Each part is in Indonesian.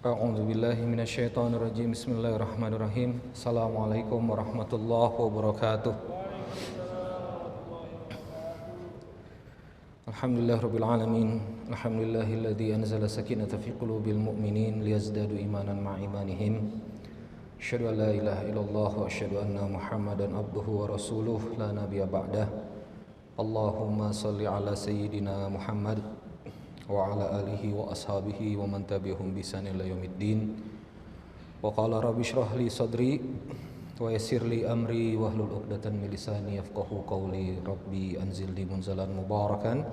A'udzu billahi minasyaitonir rajim. Bismillahirrahmanirrahim. Assalamualaikum warahmatullahi wabarakatuh. Alhamdulillahirabbil alamin. Alhamdulillahilladzi anzala sakinata fi qulubil mu'minin liyazdadu imanan ma'a imanihim. Asyhadu an la ilaha illallah wa asyhadu anna Muhammadan abduhu wa rasuluh la nabiyya ba'dah. Allahumma shalli ala sayyidina Muhammad wa ala alihi wa ashabihi wa man tabi'ahum bi ihsan ila yaumiddin. Wa qala rabbi shrah li sadri wa yassir li amri wahlul 'uqdatam min lisani yafqahu qawli. Rabbi anzilni munzalan mubarakan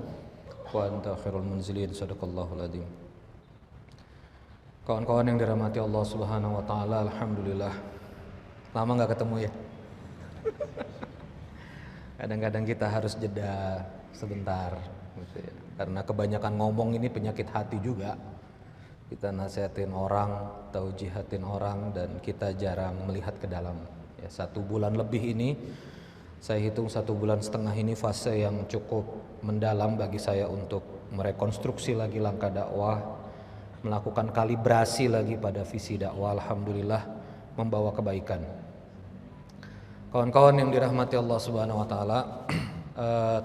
wa anta khairul munzilin. Shadaqallahul adzim. Kawan-kawan yang dirahmati Allah Subhanahu wa taala, alhamdulillah lama enggak ketemu ya. Kadang-kadang kita harus jeda sebentar gitu ya. Karena kebanyakan ngomong ini penyakit hati juga. Kita nasihatin orang, taujihatin orang, dan kita jarang melihat ke dalam. Ya, 1 bulan lebih ini, saya hitung 1,5 bulan ini fase yang cukup mendalam bagi saya untuk merekonstruksi lagi langkah dakwah, melakukan kalibrasi lagi pada visi dakwah. Alhamdulillah membawa kebaikan. Kawan-kawan yang dirahmati Allah Subhanahu wa taala,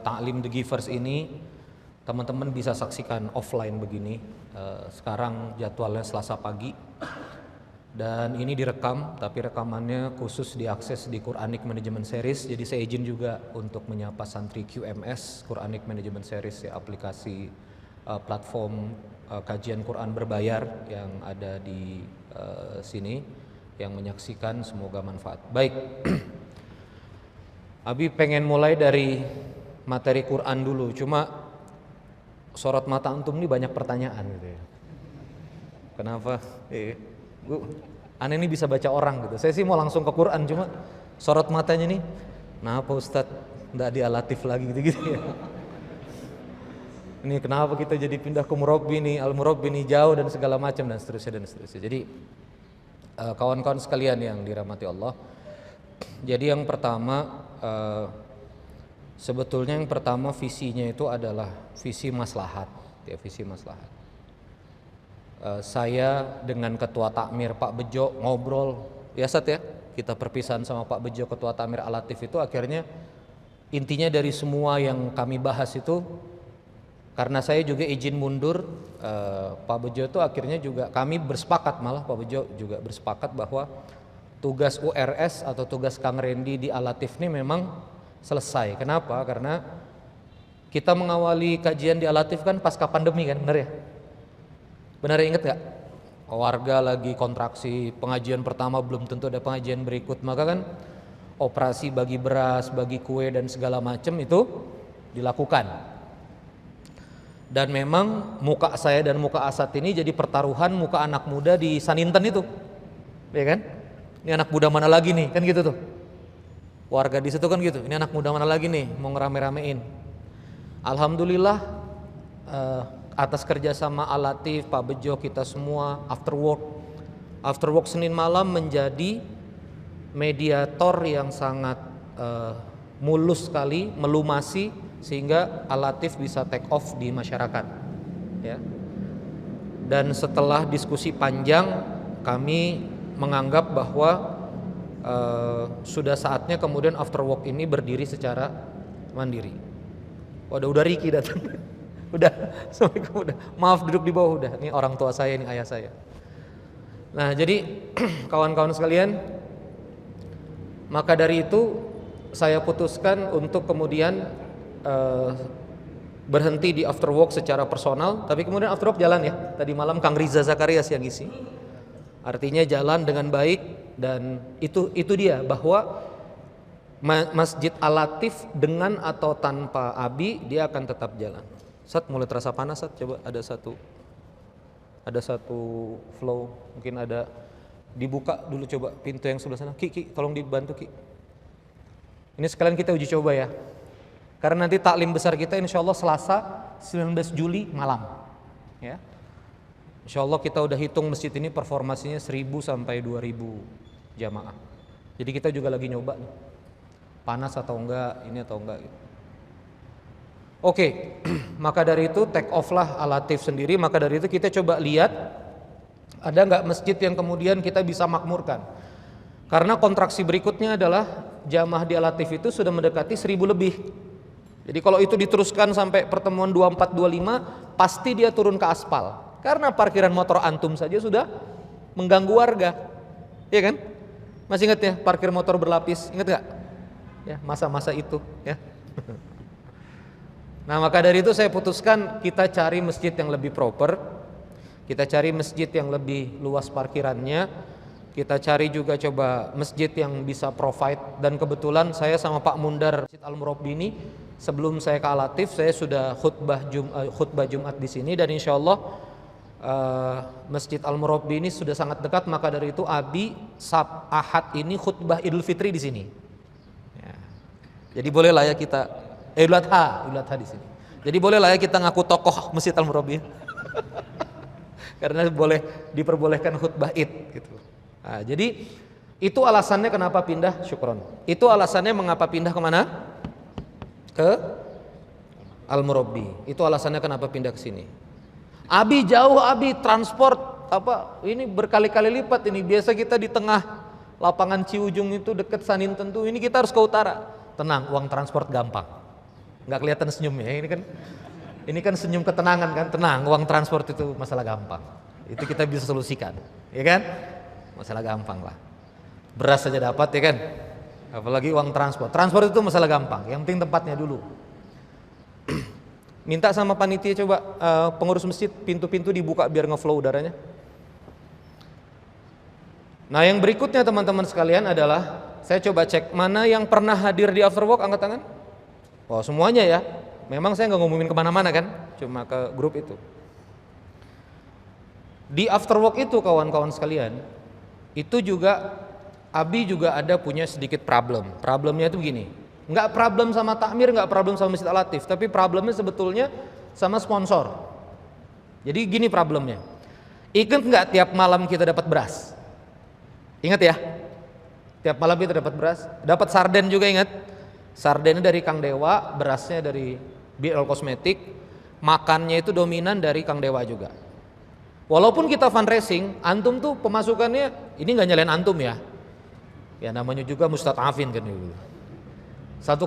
Ta'lim The Givers ini teman-teman bisa saksikan offline begini. Sekarang jadwalnya Selasa pagi dan ini direkam, tapi rekamannya khusus diakses di Quranic Management Series. Jadi saya izin juga untuk menyapa santri QMS, Quranic Management Series, ya, aplikasi platform kajian Quran berbayar yang ada di sini, yang menyaksikan, semoga manfaat. Baik, Abi pengen mulai dari materi Quran dulu, cuma sorot mata antum ini banyak pertanyaan gitu ya. Kenapa? Aneh ini bisa baca orang gitu. Saya sih mau langsung ke Quran, cuma sorot matanya nih, kenapa Ustadz nggak dialatif lagi gitu-gitu ya. Ini kenapa kita jadi pindah ke murabbi nih, al-murabbi nih jauh dan segala macam dan seterusnya dan seterusnya. Jadi kawan-kawan sekalian yang dirahmati Allah. Jadi yang pertama, sebetulnya yang pertama visinya itu adalah visi maslahat, ya, visi maslahat. Saya dengan Ketua Takmir Pak Bejo ngobrol, ya Sat ya, kita perpisahan sama Pak Bejo Ketua Takmir Al-Latif itu akhirnya intinya dari semua yang kami bahas itu, karena saya juga izin mundur, Pak Bejo itu akhirnya juga kami bersepakat, malah Pak Bejo juga bersepakat bahwa tugas URS atau tugas Kang Rendi di Al-Latif ini memang selesai. Kenapa? Karena kita mengawali kajian di Al-Latif kan pasca pandemi kan, benar ya? Benar ya, inget gak? Warga lagi kontraksi, pengajian pertama belum tentu ada pengajian berikut, maka kan operasi bagi beras, bagi kue dan segala macam itu dilakukan. Dan memang muka saya dan muka Asad ini jadi pertaruhan muka anak muda di Saninten itu, ya kan? Ini anak muda mana lagi nih, kan gitu tuh. Warga di situ kan gitu, ini anak muda mana lagi nih mau ngerame-ramein. Alhamdulillah atas kerjasama Al-Latif, Pak Bejo, kita semua after work Senin malam menjadi mediator yang sangat mulus sekali, melumasi sehingga Al-Latif bisa take off di masyarakat, ya. Dan setelah diskusi panjang kami menganggap bahwa sudah saatnya kemudian after work ini berdiri secara mandiri. Udah Riki datang. Udah, Assalamualaikum, udah. Maaf duduk di bawah udah. Ini orang tua saya, ini ayah saya. Nah, jadi kawan-kawan sekalian, maka dari itu saya putuskan untuk kemudian berhenti di after work secara personal, tapi kemudian after work jalan ya. Tadi malam Kang Riza Zakarias yang ngisi. Artinya jalan dengan baik, dan itu dia bahwa Masjid Al-Latif dengan atau tanpa Abi dia akan tetap jalan. Sat, mulai terasa panas Sat, coba ada satu flow, mungkin ada, dibuka dulu coba pintu yang sebelah sana. Ki, tolong dibantu Ki. Ini sekalian kita uji coba ya. Karena nanti taklim besar kita insyaallah Selasa 19 Juli malam. Ya. Insyaallah kita udah hitung masjid ini performasinya 1.000 sampai 2.000 jamaah. Jadi kita juga lagi nyoba nih. Panas atau enggak, ini atau enggak gitu. Oke, maka dari itu take off lah Al-Latif sendiri. Maka dari itu kita coba lihat Ada nggak masjid yang kemudian kita bisa makmurkan? Karena kontraksi berikutnya adalah jamaah di Al-Latif itu sudah mendekati 1000 lebih. Jadi kalau itu diteruskan sampai pertemuan 24, 25, pasti dia turun ke aspal. Karena parkiran motor antum saja sudah mengganggu warga. Iya kan? Masih ingat ya parkir motor berlapis? Ingat nggak? Ya, masa-masa itu ya. Nah, maka dari itu saya putuskan kita cari masjid yang lebih proper. Kita cari masjid yang lebih luas parkirannya. Kita cari juga coba masjid yang bisa provide. Dan kebetulan saya sama Pak Mundar Masjid Al-Murabbi ini, sebelum saya ke Al-Latif saya sudah khutbah Jumat di sini, dan insya Allah Masjid Al-Murabbi ini sudah sangat dekat. Maka dari itu Abi Ahad ini khutbah Idul Fitri di sini. Ya. Jadi bolehlah ya kita Idul Adha di sini. Jadi bolehlah ya kita ngaku tokoh Masjid Al-Murabbi. Karena diperbolehkan khutbah Id gitu. Nah, jadi itu alasannya kenapa pindah, syukron. Itu alasannya mengapa pindah kemana? Ke Al-Murabbi. Itu alasannya kenapa pindah ke sini. Abi jauh, Abi transport ini berkali-kali lipat ini. Biasa kita di tengah lapangan Ciujung itu dekat Saninten tuh, ini kita harus ke utara. Tenang, uang transport gampang. Nggak kelihatan senyumnya. Ini kan senyum ketenangan kan. Tenang, uang transport itu masalah gampang. Itu kita bisa solusikan, ya kan? Masalah gampang lah. Beras saja dapat, ya kan? Apalagi uang transport. Transport itu masalah gampang. Yang penting tempatnya dulu. Minta sama panitia coba pengurus masjid pintu-pintu dibuka biar ngeflow udaranya. Nah, yang berikutnya teman-teman sekalian adalah saya coba cek mana yang pernah hadir di afterwork, angkat tangan. Oh, semuanya ya. Memang saya nggak ngumumin kemana-mana kan, cuma ke grup itu. Di afterwork itu kawan-kawan sekalian, itu juga Abi juga ada punya sedikit problem. Problemnya itu begini, nggak problem sama takmir, nggak problem sama Masjid Al-Latif, tapi problemnya sebetulnya sama sponsor. Jadi gini problemnya, ingat nggak tiap malam kita dapat beras? Ingat ya, tiap malam kita dapat beras, dapat sarden juga, ingat? Sardennya dari Kang Dewa, berasnya dari BL Kosmetik, makannya itu dominan dari Kang Dewa juga. Walaupun kita fundraising, antum tuh pemasukannya, ini nggak nyalain antum ya. Ya namanya juga mustadafin kan itu. 1,5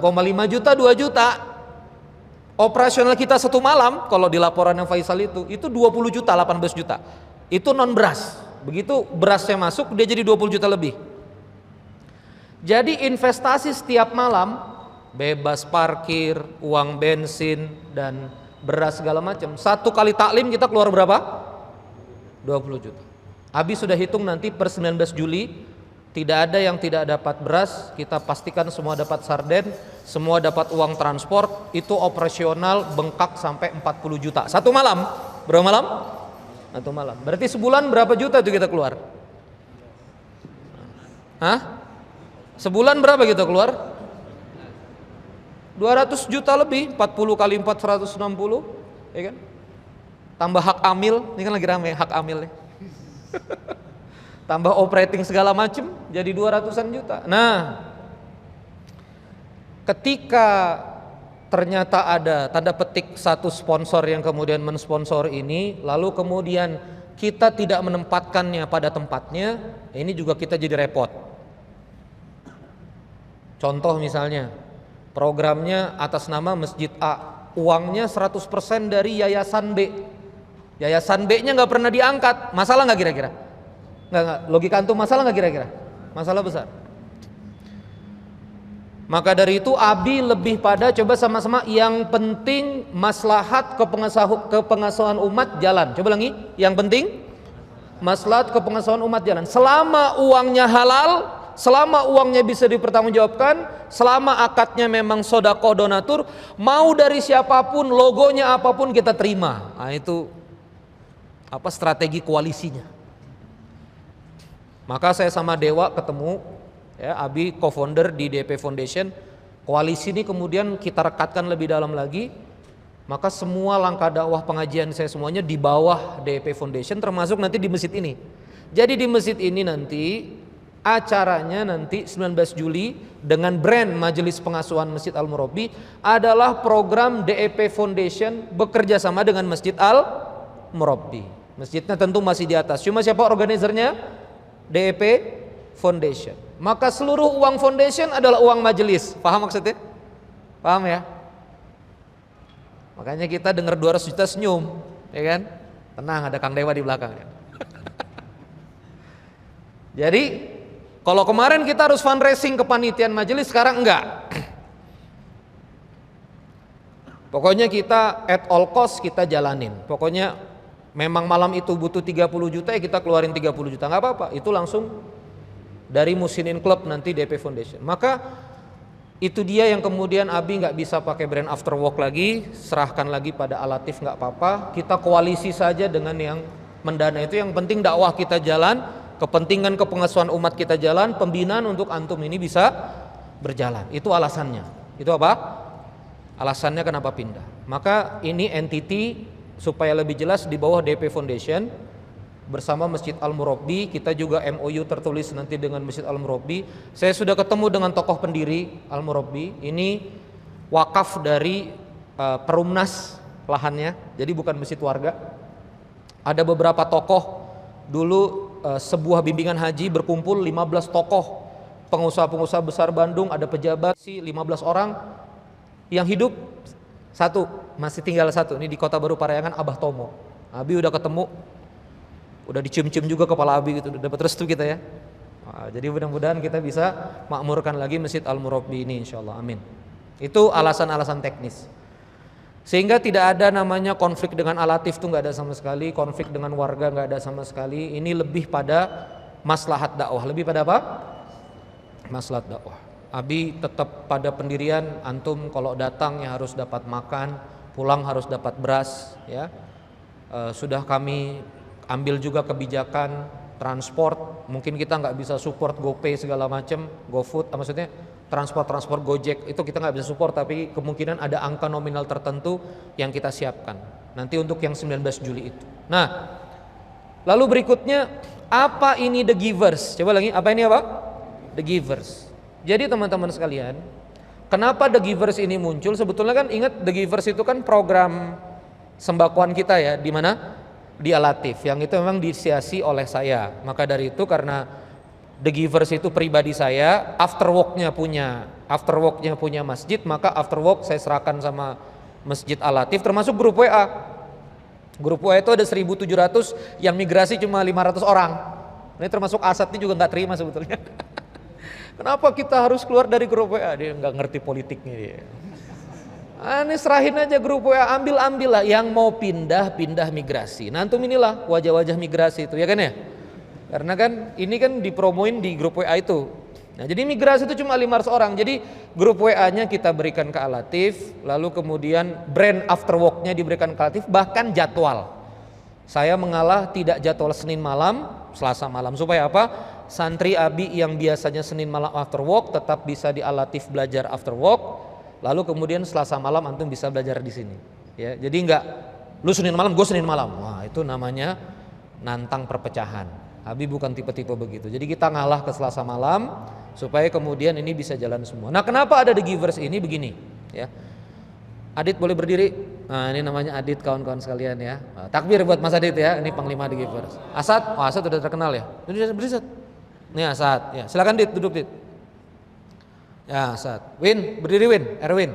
juta, 2 juta. Operasional kita satu malam, kalau di laporan yang Faisal itu 20 juta, 18 juta. Itu non beras. Begitu berasnya masuk, dia jadi 20 juta lebih. Jadi investasi setiap malam, bebas parkir, uang bensin, dan beras segala macam. Satu kali taklim kita keluar berapa? 20 juta. Abi sudah hitung nanti per 19 Juli tidak ada yang tidak dapat beras. Kita pastikan semua dapat sarden, semua dapat uang transport. Itu operasional bengkak sampai 40 juta satu malam. Berapa malam? Satu malam. Berarti sebulan berapa juta itu kita keluar? Hah? Sebulan berapa kita keluar? 200 juta lebih, 40 kali 4, 160, ya kan? Tambah hak amil, ini kan lagi rame hak amil ya. Tambah operating segala macam, jadi 200-an juta. Nah, ketika ternyata ada tanda petik satu sponsor yang kemudian mensponsor ini, lalu kemudian kita tidak menempatkannya pada tempatnya, ini juga kita jadi repot. Contoh misalnya, programnya atas nama Masjid A, uangnya 100% dari Yayasan B. Yayasan B-nya nggak pernah diangkat, masalah nggak kira-kira? Nggak, logika antum masalah nggak kira-kira? Masalah besar. Maka dari itu Abi lebih pada coba sama-sama yang penting maslahat kepengasuhan umat jalan. Coba lagi, yang penting maslahat kepengasuhan umat jalan. Selama uangnya halal, selama uangnya bisa dipertanggungjawabkan, selama akadnya memang sodako donatur, mau dari siapapun, logonya apapun kita terima. Nah, itu strategi koalisinya. Maka saya sama Dewa ketemu, ya, Abi co-founder di DP Foundation. Koalisi ini kemudian kita rekatkan lebih dalam lagi. Maka semua langkah dakwah pengajian saya semuanya di bawah DP Foundation, termasuk nanti di masjid ini. Jadi di masjid ini nanti acaranya nanti 19 Juli dengan brand Majelis Pengasuhan Masjid Al-Murabbi adalah program DEP Foundation bekerja sama dengan Masjid Al-Murabbi. Masjidnya tentu masih di atas. Cuma siapa organizernya? DEP Foundation. Maka seluruh uang foundation adalah uang majelis. Paham maksudnya? Paham ya? Makanya kita dengar 200 juta senyum, ya kan? Tenang, ada Kang Dewa di belakang ya. Jadi kalau kemarin kita harus fundraising kepanitiaan majelis, sekarang enggak. Pokoknya kita at all cost kita jalanin. Pokoknya memang malam itu butuh 30 juta ya kita keluarin 30 juta, nggak apa-apa. Itu langsung dari Musinin Club nanti DP Foundation. Maka itu dia yang kemudian Abi nggak bisa pakai brand After Work lagi, serahkan lagi pada Alatif, nggak apa-apa. Kita koalisi saja dengan yang mendana itu. Yang penting dakwah kita jalan, kepentingan kepengasuhan umat kita jalan, pembinaan untuk antum ini bisa berjalan. Itu alasannya. Itu apa? Alasannya kenapa pindah. Maka ini entity supaya lebih jelas di bawah DP Foundation bersama Masjid Al-Murabbi. Kita juga MOU tertulis nanti dengan Masjid Al-Murabbi. Saya sudah ketemu dengan tokoh pendiri Al-Murabbi. Ini wakaf dari Perumnas lahannya, jadi bukan masjid warga. Ada beberapa tokoh dulu sebuah bimbingan haji berkumpul 15 tokoh pengusaha-pengusaha besar Bandung, ada pejabat, 15 orang. Yang hidup satu, masih tinggal satu. Ini di Kota Baru Parayangan, Abah Tomo. Abi udah ketemu, udah dicium-cium juga kepala Abi gitu, udah dapat restu kita ya. Jadi mudah-mudahan kita bisa makmurkan lagi Masjid Al-Murabbi ini insyaallah, amin. Itu alasan-alasan teknis. Sehingga tidak ada namanya konflik dengan Alatif, tuh nggak ada sama sekali. Konflik dengan warga nggak ada sama sekali. Ini lebih pada maslahat dakwah. Lebih pada apa? Maslahat dakwah. Abi tetap pada pendirian, antum kalau datang ya harus dapat makan, pulang harus dapat beras ya. Sudah kami ambil juga kebijakan transport. Mungkin kita nggak bisa support GoPay segala macam, GoFood, maksudnya transport Gojek itu kita nggak bisa support, tapi kemungkinan ada angka nominal tertentu yang kita siapkan nanti untuk yang 19 Juli itu. Nah, lalu berikutnya apa ini The Givers? Coba lagi, apa ini apa? The Givers. Jadi teman-teman sekalian, kenapa The Givers ini muncul? Sebetulnya kan ingat The Givers itu kan program sembakoan kita ya, di mana? Di Alatif, yang itu memang diinisiasi oleh saya. Maka dari itu karena The Givers itu pribadi saya, after worknya punya masjid, maka after work saya serahkan sama Masjid Alatif, termasuk grup WA. Grup WA itu ada 1.700, yang migrasi cuma 500 orang. Ini termasuk Asad ini juga nggak terima sebetulnya. Kenapa kita harus keluar dari grup WA? Dia nggak ngerti politiknya dia. Ini serahin aja grup WA, ambil lah yang mau pindah migrasi. Nah, antum inilah wajah-wajah migrasi itu ya kan ya? Karena kan ini kan dipromoin di grup WA itu. Nah, jadi migrasi itu cuma 500 orang. Jadi grup WA-nya kita berikan ke Alatif, lalu kemudian brand after work-nya diberikan ke Alatif, bahkan jadwal. Saya mengalah tidak jadwal Senin malam, Selasa malam, supaya apa? Santri Abi yang biasanya Senin malam after work tetap bisa di Alatif belajar after work. Lalu kemudian Selasa malam antum bisa belajar di sini. Ya, jadi enggak lu Senin malam, gue Senin malam. Wah, itu namanya nantang perpecahan. Abi bukan tipe-tipe begitu. Jadi kita ngalah ke Selasa malam supaya kemudian ini bisa jalan semua. Nah, kenapa ada The Givers ini begini? Ya, Adit boleh berdiri. Nah, ini namanya Adit kawan-kawan sekalian ya. Nah, takbir buat Mas Adit ya. Ini Panglima The Givers. Asad, oh, Asad udah terkenal ya. Ini berdiri. Ini Asad. Ya, silakan Dit, duduk Dit. Ya, Asad. Win, berdiri Win, Erwin.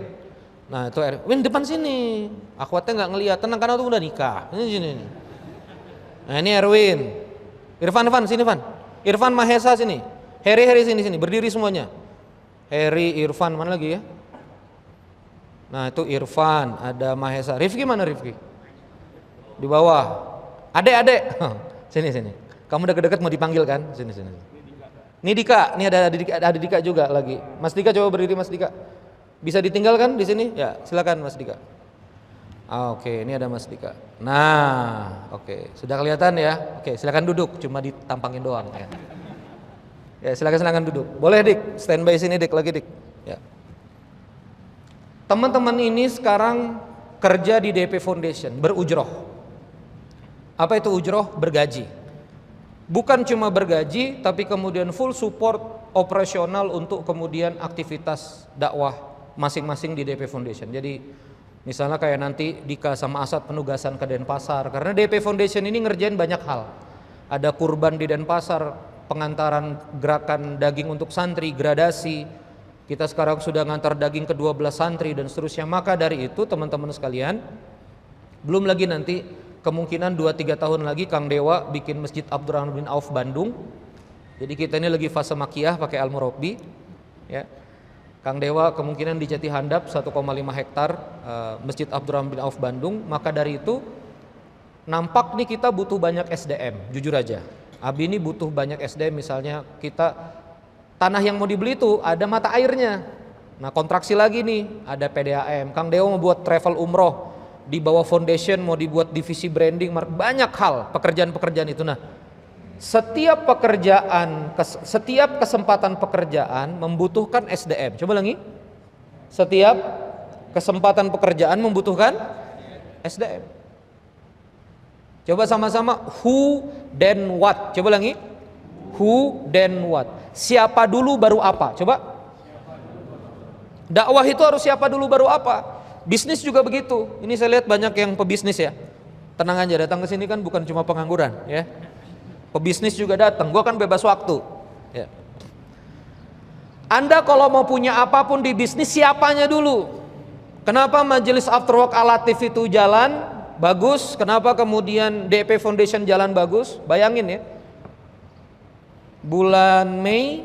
Nah, itu Erwin depan sini. Akhwatnya nggak ngelihat, tenang karena tuh udah nikah. Ini sini. Nah, ini Erwin. Irfan sini Irfan. Irfan Mahesa sini. Heri sini berdiri semuanya. Heri, Irfan, mana lagi ya? Nah, itu Irfan, ada Mahesa. Rifki mana Rifki? Di bawah. Adek. Sini. Kamu deket-deket mau dipanggil kan? Sini. Ini Dika, ini ada Dika juga lagi. Mas Dika coba berdiri Mas Dika. Bisa ditinggalkan di sini? Ya, silakan Mas Dika. Oke, ini ada Mas Dika. Nah, oke, sudah kelihatan ya. Oke, silakan duduk, cuma ditampangin doang ya. Ya, silakan duduk. Boleh Dik, standby sini Dik, lagi Dik. Ya. Teman-teman ini sekarang kerja di DP Foundation, berujroh. Apa itu ujroh? Bergaji. Bukan cuma bergaji, tapi kemudian full support operasional untuk kemudian aktivitas dakwah masing-masing di DP Foundation. Jadi Misalnya kayak nanti Dika sama Asad penugasan ke Denpasar, karena DP Foundation ini ngerjain banyak hal. Ada kurban di Denpasar, pengantaran gerakan daging untuk santri, gradasi. Kita sekarang sudah ngantar daging ke 12 santri dan seterusnya. Maka dari itu teman-teman sekalian, belum lagi nanti kemungkinan 2-3 tahun lagi Kang Dewa bikin Masjid Abdurrahman bin Auf Bandung. Jadi kita ini lagi fase makiyah pakai Al-Murabbi, ya. Kang Dewa kemungkinan di Jati Handap 1,5 hektar Masjid Abdurrahman bin Auf Bandung. Maka dari itu nampak nih kita butuh banyak SDM, jujur aja. Abi ini butuh banyak SDM, misalnya kita tanah yang mau dibeli itu ada mata airnya. Nah kontraksi lagi nih, ada PDAM. Kang Dewa mau buat travel umroh, di bawah foundation mau dibuat divisi branding, banyak hal pekerjaan-pekerjaan itu. Nah setiap pekerjaan, setiap kesempatan pekerjaan membutuhkan SDM. Coba lagi. Setiap kesempatan pekerjaan membutuhkan SDM. Coba sama-sama, who then what. Coba lagi. Who then what. Siapa dulu baru apa. Coba. Dakwah itu harus siapa dulu baru apa. Bisnis juga begitu. Ini saya lihat banyak yang pebisnis ya. Tenang aja, datang ke sini kan bukan cuma pengangguran ya. Pebisnis juga datang, gua kan bebas waktu ya. Anda kalau mau punya apapun di bisnis, siapanya dulu. Kenapa majelis After Work Al-Latif itu jalan bagus? Kenapa kemudian DP Foundation jalan bagus? Bayangin ya, bulan Mei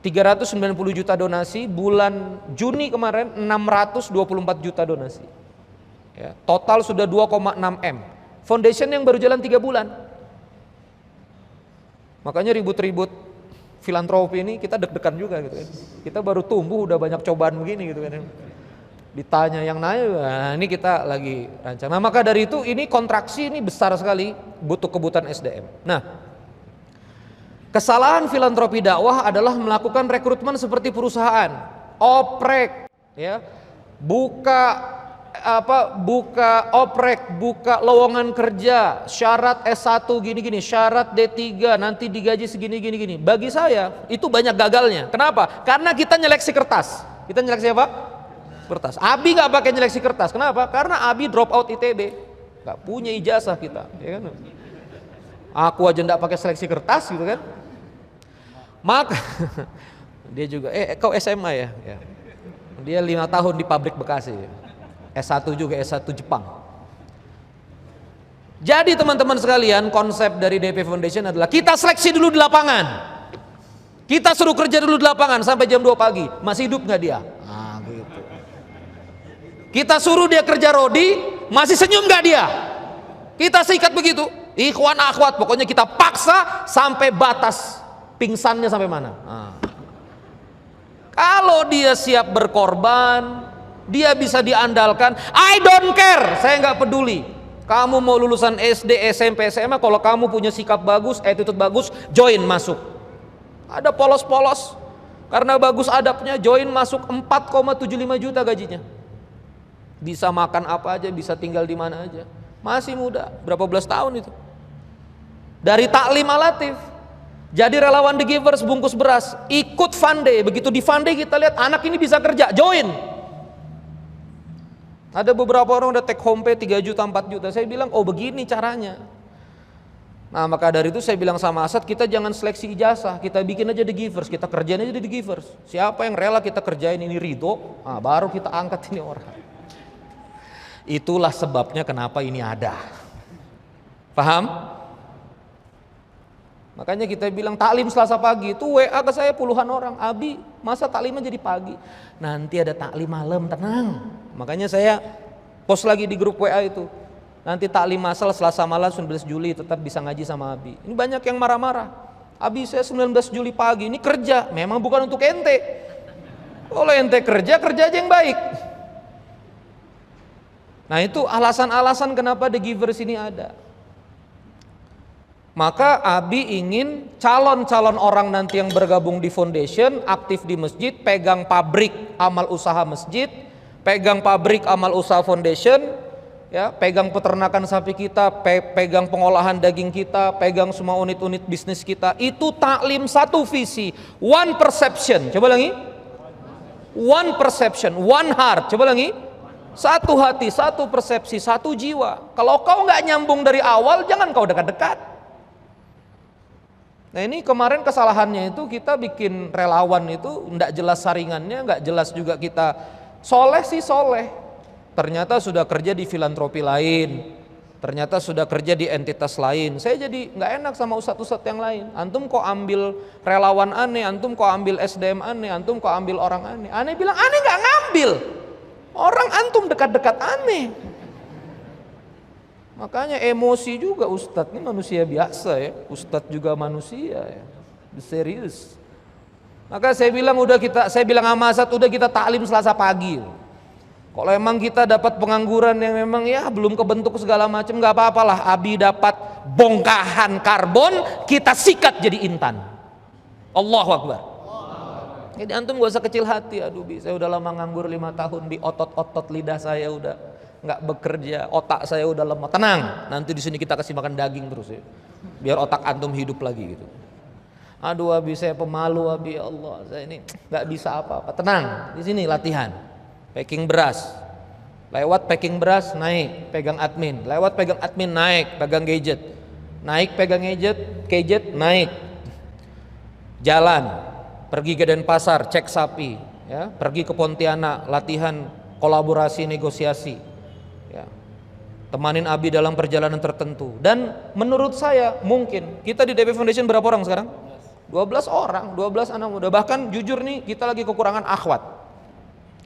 390 juta donasi, bulan Juni kemarin 624 juta donasi ya. Total sudah 2,6 M. Foundation yang baru jalan 3 bulan. Makanya ribut-ribut filantropi ini kita deg-degan juga gitu kan. Kita baru tumbuh udah banyak cobaan begini gitu kan. Ditanya yang naik, nah ini kita lagi rancang. Nah maka dari itu ini kontraksi ini besar sekali, butuh kebutuhan SDM. Nah kesalahan filantropi dakwah adalah melakukan rekrutmen seperti perusahaan, oprek, ya, buka oprek, buka lowongan kerja, syarat S1 gini-gini, syarat D3, nanti digaji segini-gini. Bagi saya itu banyak gagalnya. Kenapa? Karena kita nyeleksi kertas. Kita nyeleksi apa? Kertas. Abi nggak pakai nyeleksi kertas. Kenapa? Karena Abi drop out ITB, nggak punya ijazah kita. Ya kan? Aku aja nggak pakai seleksi kertas gitu kan. Maka dia juga, kau SMA ya? Ya. Dia 5 tahun di pabrik Bekasi. S1 juga, S1 Jepang. Jadi teman-teman sekalian, konsep dari DP Foundation adalah kita seleksi dulu di lapangan. Kita suruh kerja dulu di lapangan sampai jam 2 pagi. Masih hidup nggak dia? Nah, gitu. Kita suruh dia kerja rodi, masih senyum nggak dia? Kita sikat begitu. Ikhwan akhwat, pokoknya kita paksa sampai batas pingsannya sampai mana. Nah. Kalau dia siap berkorban, dia bisa diandalkan. I don't care, saya nggak peduli. Kamu mau lulusan SD, SMP, SMA, kalau kamu punya sikap bagus, attitude bagus, join masuk. Ada polos-polos, karena bagus adabnya, join masuk 4,75 juta gajinya. Bisa makan apa aja, bisa tinggal di mana aja. Masih muda, berapa belas tahun itu. Dari taklim Al-Latif, jadi relawan The Givers bungkus beras, ikut Fun Day. Begitu di Fun Day kita lihat anak ini bisa kerja, join. Ada beberapa orang udah take home pay 3 juta, 4 juta. Saya bilang, oh begini caranya. Nah maka dari itu saya bilang sama Asad, kita jangan seleksi ijazah, kita bikin aja The Givers, kita kerjain aja The Givers. Siapa yang rela kita kerjain ini ridho, nah, baru kita angkat ini orang. Itulah sebabnya kenapa ini ada. Paham? Makanya kita bilang taklim Selasa pagi itu WA ke saya puluhan orang. Abi, masa taklimnya jadi pagi? Nanti ada taklim malam, tenang. Makanya saya post lagi di grup WA itu. Nanti taklim masal Selasa malam 19 Juli tetap bisa ngaji sama Abi. Ini banyak yang marah-marah. Abi saya 19 Juli pagi ini kerja, memang bukan untuk ente. Kalau ente kerja, kerja aja yang baik. Nah itu alasan-alasan kenapa The Givers ini ada. Maka Abi ingin calon-calon orang nanti yang bergabung di foundation, aktif di masjid, pegang pabrik amal usaha masjid, pegang pabrik amal usaha foundation, ya, pegang peternakan sapi kita, pegang pengolahan daging kita, pegang semua unit-unit bisnis kita. Itu taklim satu visi, one perception. Coba lagi. One perception, one heart. Coba lagi. Satu hati, satu persepsi, satu jiwa. Kalau kau nggak nyambung dari awal, jangan kau dekat-dekat. Nah ini kemarin kesalahannya itu kita bikin relawan itu nggak jelas saringannya, nggak jelas juga kita soleh sih soleh. Ternyata sudah kerja di filantropi lain, ternyata sudah kerja di entitas lain. Saya jadi nggak enak sama ustadz-ustadz yang lain. Antum kok ambil relawan aneh, antum kok ambil SDM aneh, antum kok ambil orang aneh. Aneh bilang aneh nggak ngambil. Orang antum dekat-dekat aneh. Makanya emosi juga ustadz, ini manusia biasa ya. Ustadz juga manusia ya. Serius. Maka saya bilang saya bilang sama Asad udah kita taklim Selasa pagi. Kalau emang kita dapat pengangguran yang memang ya belum kebentuk segala macam, nggak apa-apalah. Abi dapat bongkahan karbon, kita sikat jadi intan. Allahu Akbar. Jadi antum gak usah kecil hati. Aduh saya udah lama nganggur 5 tahun, di otot-otot lidah saya udah nggak bekerja, otak saya udah lemah. Tenang, nanti di sini kita kasih makan daging terus ya, biar otak antum hidup lagi gitu. Aduh Abi saya pemalu Abi, ya Allah saya ini nggak bisa apa-apa. Tenang, di sini latihan. Packing beras, lewat packing beras naik, pegang admin, lewat pegang admin naik, pegang gadget, naik pegang gadget naik, jalan, pergi ke Denpasar cek sapi, ya, pergi ke Pontianak latihan kolaborasi negosiasi, ya, temanin Abi dalam perjalanan tertentu. Dan menurut saya mungkin kita di DP Foundation berapa orang sekarang? 12 orang, 12 anak muda. Bahkan jujur nih kita lagi kekurangan akhwat.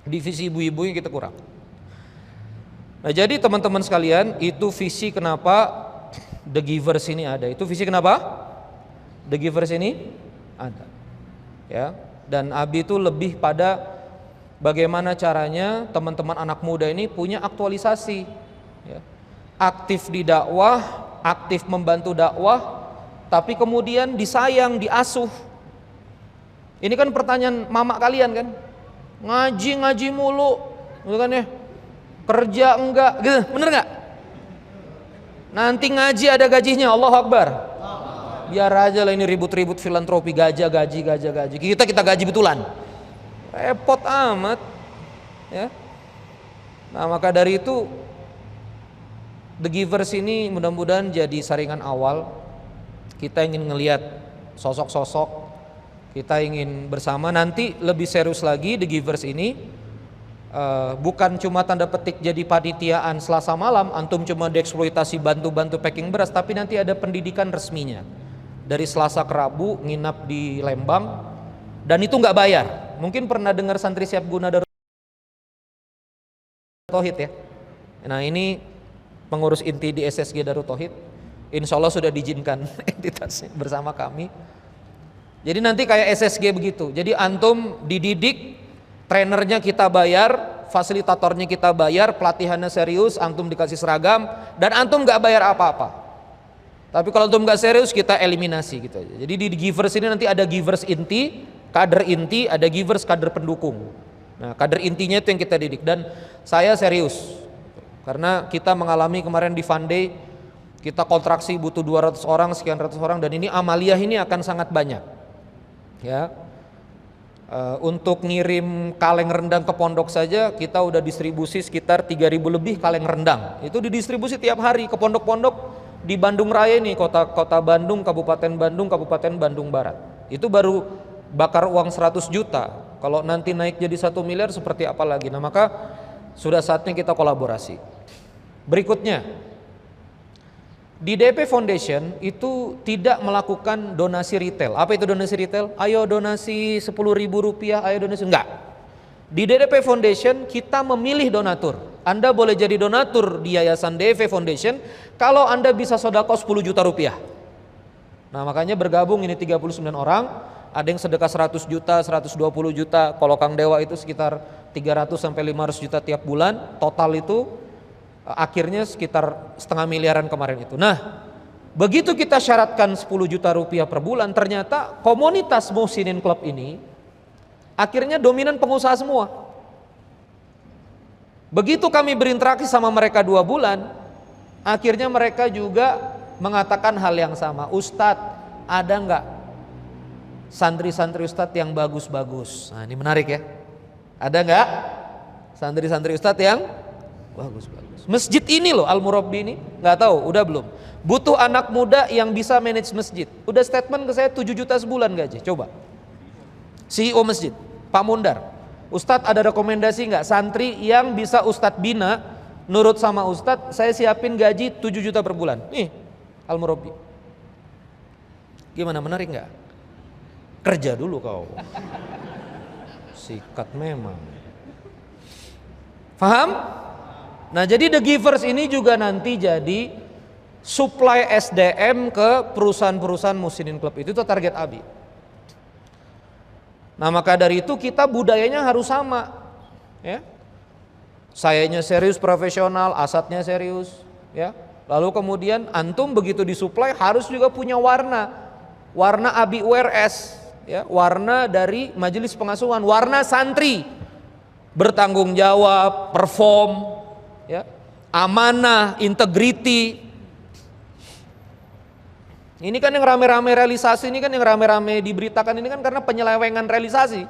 Divisi ibu-ibu yang kita kurang. Nah jadi teman-teman sekalian, itu visi kenapa The Givers ini ada. Itu visi kenapa The Givers ini ada. Ya, dan Abi itu lebih pada bagaimana caranya teman-teman anak muda ini punya aktualisasi. Ya. Aktif di dakwah, aktif membantu dakwah, tapi kemudian disayang, diasuh. Ini kan pertanyaan mama kalian kan? Ngaji mulu, gitu kan ya? Kerja enggak, gitu, bener nggak? Nanti ngaji ada gajinya, Allahu Akbar. Biar aja lah ini ribut-ribut filantropi, gaji. Kita gaji betulan, repot amat, ya. Nah maka dari itu The Givers ini mudah-mudahan jadi saringan awal. Kita ingin ngelihat sosok-sosok. Kita ingin bersama nanti lebih serius lagi. The Givers ini bukan cuma tanda petik jadi panitiaan Selasa malam, antum cuma dieksploitasi bantu-bantu packing beras, tapi nanti ada pendidikan resminya. Dari Selasa ke Rabu nginap di Lembang, dan itu nggak bayar. Mungkin pernah dengar santri siap guna Darut Tauhid ya. Nah ini pengurus inti di SSG Darut Tauhid, insya Allah sudah diizinkan entitasnya bersama kami. Jadi nanti kayak SSG begitu. Jadi antum dididik, trenernya kita bayar, fasilitatornya kita bayar, pelatihannya serius, antum dikasih seragam, dan antum nggak bayar apa-apa. Tapi kalau antum nggak serius kita eliminasi gitu aja. Jadi di Givers ini nanti ada Givers inti, kader inti, ada Givers kader pendukung. Nah kader intinya itu yang kita didik, dan saya serius karena kita mengalami kemarin di Fund Day, kita kontraksi butuh 200 orang, sekian ratus orang, dan ini amaliyah ini akan sangat banyak. Ya, untuk ngirim kaleng rendang ke pondok saja kita udah distribusi sekitar 3.000 lebih kaleng rendang. Itu didistribusi tiap hari ke pondok-pondok di Bandung Raya ini, kota Bandung, Kabupaten Bandung Barat. Itu baru bakar uang 100 juta. Kalau nanti naik jadi 1 miliar seperti apa lagi? Nah maka sudah saatnya kita kolaborasi. Berikutnya, di DP Foundation itu tidak melakukan donasi retail. Apa itu donasi retail? Ayo donasi 10.000 rupiah, ayo donasi. Enggak. Di DP Foundation kita memilih donatur. Anda boleh jadi donatur di Yayasan DP Foundation kalau Anda bisa sodako 10 juta rupiah. Nah makanya bergabung ini 39 orang. Ada yang sedekah 100 juta, 120 juta. Kalau Kang Dewa itu sekitar 300 sampai 500 juta tiap bulan. Total itu akhirnya sekitar 0,5 miliaran kemarin itu. Nah, begitu kita syaratkan 10 juta rupiah per bulan, ternyata komunitas Muhsinin Club ini akhirnya dominan pengusaha semua. Begitu kami berinteraksi sama mereka 2 bulan, akhirnya mereka juga mengatakan hal yang sama. Ustadz, ada nggak santri-santri Ustadz yang bagus-bagus? Nah ini menarik ya. Ada nggak santri-santri Ustadz yang Bagus. Masjid ini loh Al-Murabbi ini, nggak tahu udah belum. Butuh anak muda yang bisa manage masjid. Udah statement ke saya 7 juta sebulan gaji. Coba. CEO masjid, Pak Mundar. Ustadz ada rekomendasi nggak santri yang bisa Ustadz bina, nurut sama Ustadz, saya siapin gaji 7 juta per bulan. Nih, Al-Murabbi. Gimana, menarik nggak? Kerja dulu kau. Sikat memang. Paham? Nah, jadi The Givers ini juga nanti jadi supply SDM ke perusahaan-perusahaan Muhsinin Club. Itu target Abi. Nah, maka dari itu kita budayanya harus sama, ya. Sayanya serius profesional, asadnya serius, ya. Lalu kemudian antum begitu disuplai harus juga punya warna Abi URS, ya, warna dari majelis pengasuhan, warna santri, bertanggung jawab, perform, ya, amanah, integriti. Ini kan yang rame-rame realisasi, ini kan yang rame-rame diberitakan ini kan karena penyelewengan realisasi.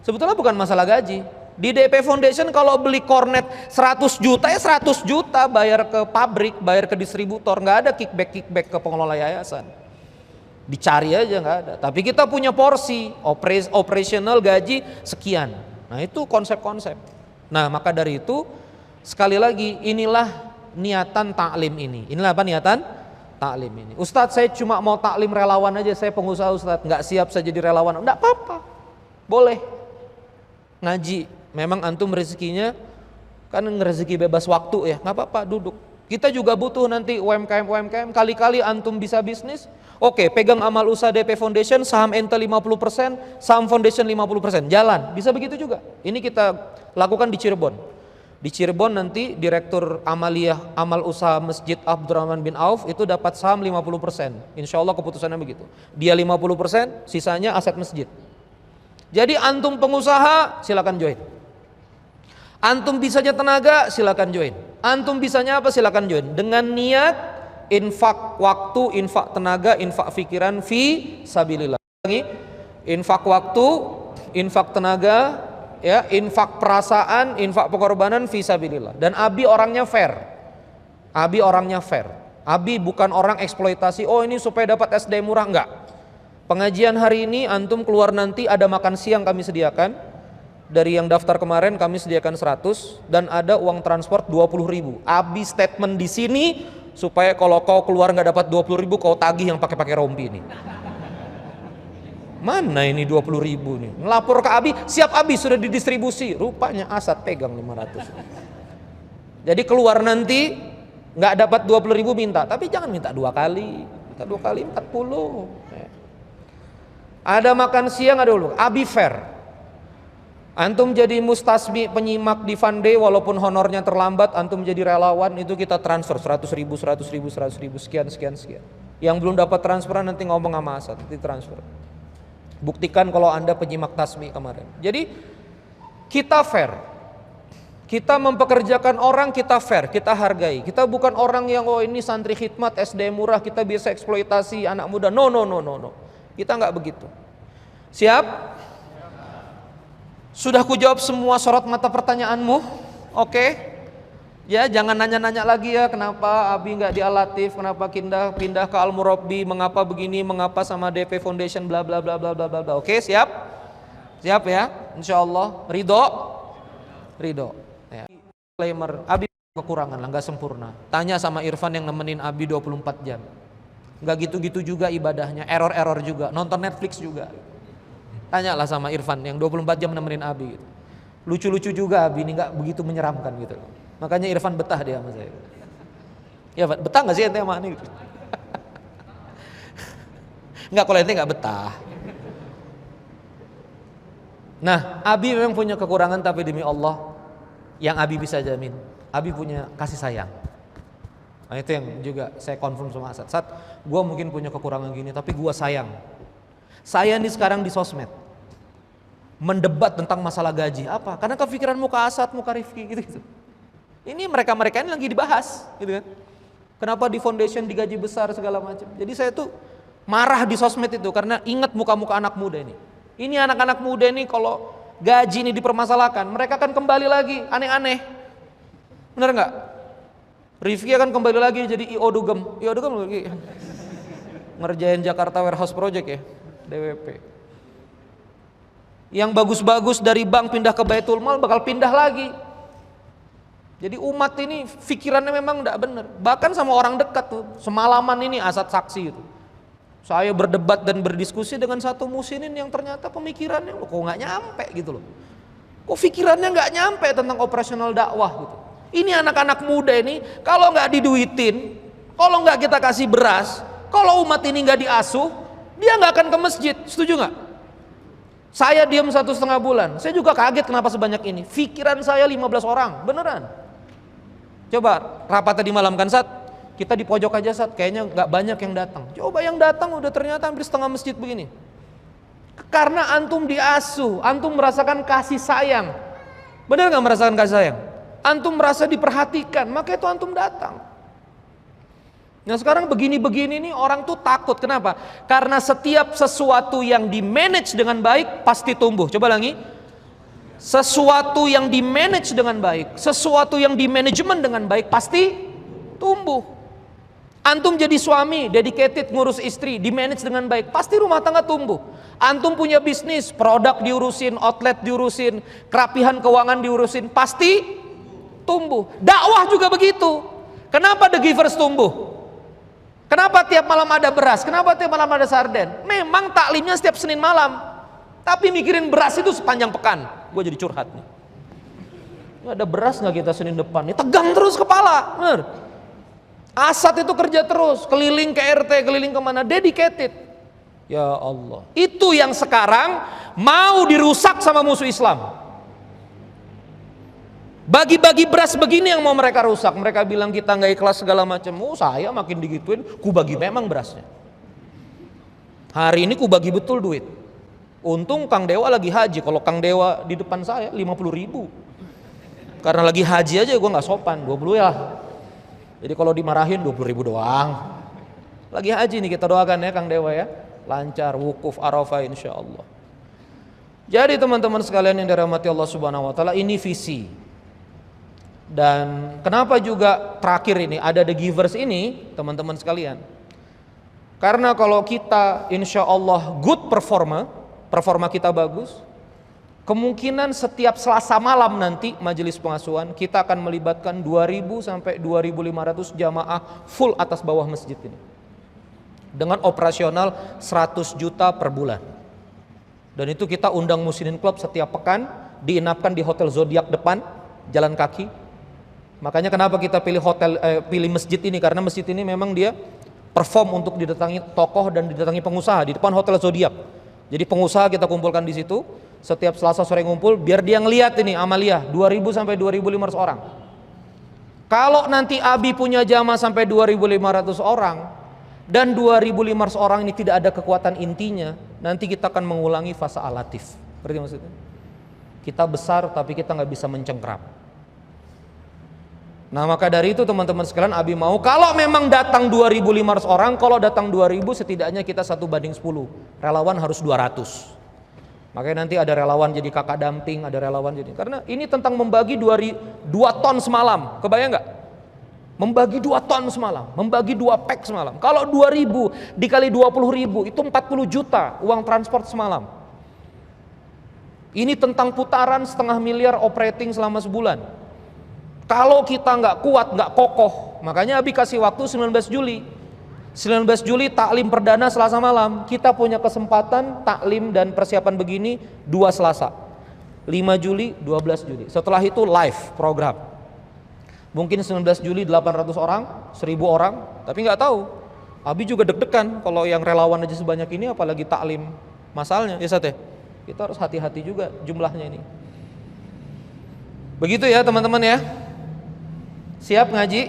Sebetulnya bukan masalah gaji. Di DP Foundation kalau beli kornet 100 juta ya 100 juta bayar ke pabrik, bayar ke distributor, nggak ada kickback ke pengelola yayasan. Dicari aja nggak ada. Tapi kita punya porsi operational gaji sekian. Nah itu konsep-konsep. Nah maka dari itu sekali lagi inilah niatan taklim ini. Inilah apa niatan? Taklim ini. Ustadz saya cuma mau taklim relawan aja, saya pengusaha Ustadz, nggak siap saya jadi relawan. Nggak apa-apa, boleh ngaji. Memang antum rezekinya kan rezeki bebas waktu ya, nggak apa-apa duduk. Kita juga butuh nanti UMKM kali-kali antum bisa bisnis. Oke, pegang amal usaha DP Foundation, saham ente 50%, saham foundation 50%, jalan. Bisa begitu juga. Ini kita lakukan di Cirebon. Di Cirebon nanti Direktur Amaliyah Amal Usaha Masjid Abdurrahman bin Auf itu dapat saham 50%. Insya Allah keputusannya begitu. Dia 50%, sisanya aset masjid. Jadi antum pengusaha silakan join. Antum bisanya tenaga silakan join. Antum bisanya apa silakan join. Dengan niat infak waktu, infak tenaga, infak pikiran fi sabilillah. Infak waktu, infak tenaga, ya, infak perasaan, infak pengorbanan fisabilillah. Dan Abi orangnya fair. Abi orangnya fair. Abi bukan orang eksploitasi. Oh ini supaya dapat SD murah, enggak. Pengajian hari ini antum keluar nanti ada makan siang kami sediakan. Dari yang daftar kemarin kami sediakan 100 dan ada uang transport 20.000. Abi statement di sini supaya kalau kau keluar nggak dapat 20.000 kau tagih yang pakai rompi ini. Mana ini 20.000 nih? Ngelapor ke Abi, siap Abi sudah didistribusi. Rupanya Asad pegang 500. Jadi keluar nanti nggak dapat 20.000 minta, tapi jangan minta 2 kali. Minta 2 kali 40. Ada makan siang ada dulu. Abi fair. Antum jadi mustasmi penyimak di Fande walaupun honornya terlambat, antum jadi relawan itu kita transfer 100.000, 100.000, sekian. Yang belum dapat transferan nanti ngomong sama Asad, nanti transfer. Buktikan kalau Anda penyimak tasmi kemarin. Jadi kita fair. Kita mempekerjakan orang, kita fair, kita hargai. Kita bukan orang yang oh ini santri khidmat SDM murah kita bisa eksploitasi anak muda. No. Kita nggak begitu. Siap? Sudah kujawab semua sorot mata pertanyaanmu? Oke. Ya, jangan nanya-nanya lagi ya kenapa Abi nggak di Al-Latif, kenapa pindah ke Al-Murabbi, mengapa begini, mengapa sama DP Foundation bla bla bla bla bla bla. Oke, siap? Siap ya? Insyaallah. Ridho. Ya. Disclaimer, Abi kekurangan lah, nggak sempurna. Tanya sama Irfan yang nemenin Abi 24 jam. Nggak gitu-gitu juga ibadahnya, error juga, nonton Netflix juga. Tanyalah sama Irfan yang 24 jam nemenin Abi gitu. Lucu-lucu juga Abi ini nggak begitu menyeramkan gitu. Makanya Irfan betah dia sama saya. Ya betah nggak sih ente sama ini? Nggak, kalau ente nggak betah. Nah, Abi memang punya kekurangan tapi demi Allah yang Abi bisa jamin, Abi punya kasih sayang. Nah itu yang juga saya confirm sama Asad. Asad, gue mungkin punya kekurangan gini tapi gue sayang. Saya nih sekarang di sosmed mendebat tentang masalah gaji. Apa? Karena kepikiranmu ke Asad, muka Rifki gitu. Ini mereka-mereka ini lagi dibahas gitu kan. Kenapa di foundation digaji besar segala macam. Jadi saya tuh marah di sosmed itu karena ingat muka-muka anak muda ini. Ini anak-anak muda ini kalau gaji ini dipermasalahkan, mereka akan kembali lagi aneh-aneh. Bener nggak? Rifki akan kembali lagi jadi IO Dugem lagi ngerjain Jakarta Warehouse Project ya, DWP. Yang bagus-bagus dari bank pindah ke Baitul Mal bakal pindah lagi. Jadi umat ini pikirannya memang tidak benar. Bahkan sama orang dekat tuh, semalaman ini Asad saksi itu. Saya berdebat dan berdiskusi dengan satu musinin yang ternyata pemikirannya kok nggak nyampe gitu loh. Kok pikirannya nggak nyampe tentang operasional dakwah gitu. Ini anak-anak muda ini kalau nggak diduitin, kalau nggak kita kasih beras, kalau umat ini nggak diasuh, dia nggak akan ke masjid. Setuju nggak? Saya diam 1,5 bulan. Saya juga kaget kenapa sebanyak ini. Pikiran saya 15 orang, beneran. Coba rapat tadi malam kan Sat, kita di pojok aja Sat, kayaknya nggak banyak yang datang. Coba yang datang udah ternyata hampir setengah masjid begini. Karena antum diasuh, antum merasakan kasih sayang. Bener nggak merasakan kasih sayang? Antum merasa diperhatikan, maka itu antum datang. Nah sekarang begini-begini nih orang tuh takut. Kenapa? Karena setiap sesuatu yang di-manage dengan baik pasti tumbuh. Coba lagi. Sesuatu yang di-manage dengan baik, sesuatu yang di-manajemen dengan baik pasti tumbuh. Antum jadi suami, dedicated ngurus istri, di-manage dengan baik, pasti rumah tangga tumbuh. Antum punya bisnis, produk diurusin, outlet diurusin, kerapihan keuangan diurusin, pasti tumbuh. Dakwah juga begitu. Kenapa The Givers tumbuh? Kenapa tiap malam ada beras? Kenapa tiap malam ada sarden? Memang taklimnya setiap Senin malam, tapi mikirin beras itu sepanjang pekan. Gue jadi curhat nih. Ada beras nggak kita Senin depan? Ini tegang terus kepala. Bener. Asad itu kerja terus, keliling ke RT, keliling kemana, dedicated. Ya Allah. Itu yang sekarang mau dirusak sama musuh Islam. Bagi-bagi beras begini yang mau mereka rusak. Mereka bilang kita nggak ikhlas segala macam. Oh saya makin digituin, ku bagi memang berasnya. Hari ini ku bagi betul duit. Untung Kang Dewa lagi haji. Kalau Kang Dewa di depan saya 50.000. Karena lagi haji aja gue nggak sopan, 20 ya. Jadi kalau dimarahin 20.000 doang. Lagi haji nih, kita doakan ya Kang Dewa ya, lancar wukuf Arafah insya Allah. Jadi teman-teman sekalian yang dirahmati Allah Subhanahu Wa Taala, ini visi. Dan kenapa juga terakhir ini ada The Givers ini teman-teman sekalian, karena kalau kita insya Allah good performa kita bagus, kemungkinan setiap Selasa malam nanti majelis pengasuhan kita akan melibatkan 2.000 sampai 2.500 jamaah full atas bawah masjid ini dengan operasional 100 juta per bulan. Dan itu kita undang Muslimin Club setiap pekan, diinapkan di Hotel Zodiac depan, jalan kaki. Makanya kenapa kita pilih masjid ini, karena masjid ini memang dia perform untuk didatangi tokoh dan didatangi pengusaha di depan Hotel Zodiac. Jadi pengusaha kita kumpulkan di situ, setiap Selasa sore ngumpul, biar dia ngelihat ini amaliyah 2.000 sampai 2.500 orang. Kalau nanti Abi punya jamaah sampai 2.500 orang dan 2.500 orang ini tidak ada kekuatan intinya, nanti kita akan mengulangi fase alatif. Berarti maksudnya? Kita besar tapi kita nggak bisa mencengkram. Nah maka dari itu teman-teman sekalian, Abi mau kalau memang datang 2.500 orang, kalau datang 2.000 setidaknya kita 1:10. Relawan harus 200. Makanya nanti ada relawan jadi kakak damping, ada relawan jadi, karena ini tentang membagi 2 ton semalam. Kebayang nggak? Membagi 2 ton semalam, membagi 2 pack semalam. Kalau 2.000 dikali 20.000 itu 40 juta uang transport semalam. Ini tentang putaran 500 miliar operating selama sebulan. Kalau kita nggak kuat, nggak kokoh, makanya Abi kasih waktu 19 Juli. 19 Juli taklim perdana Selasa malam. Kita punya kesempatan taklim dan persiapan begini 2 Selasa. 5 Juli, 12 Juli. Setelah itu live program. Mungkin 19 Juli 800 orang, 1.000 orang, tapi nggak tahu. Abi juga deg-degan kalau yang relawan aja sebanyak ini, apalagi taklim masalnya. Ya Sat ya? Kita harus hati-hati juga jumlahnya ini. Begitu ya teman-teman ya. Siap ngaji?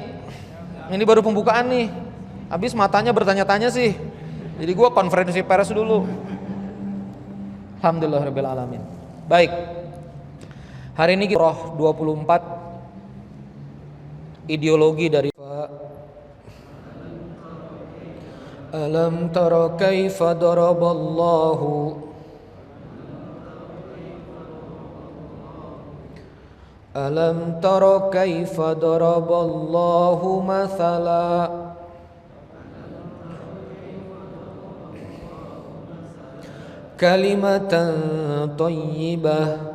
Ini baru pembukaan nih. Habis matanya bertanya-tanya sih. Jadi gua konferensi pers dulu. Alhamdulillahirabbil alamin. Baik. Hari ini Roh 24 ideologi dari Alam tara kaifa daraballahu Alam tara kaifa daraballahu mathala kalimatan thayyibah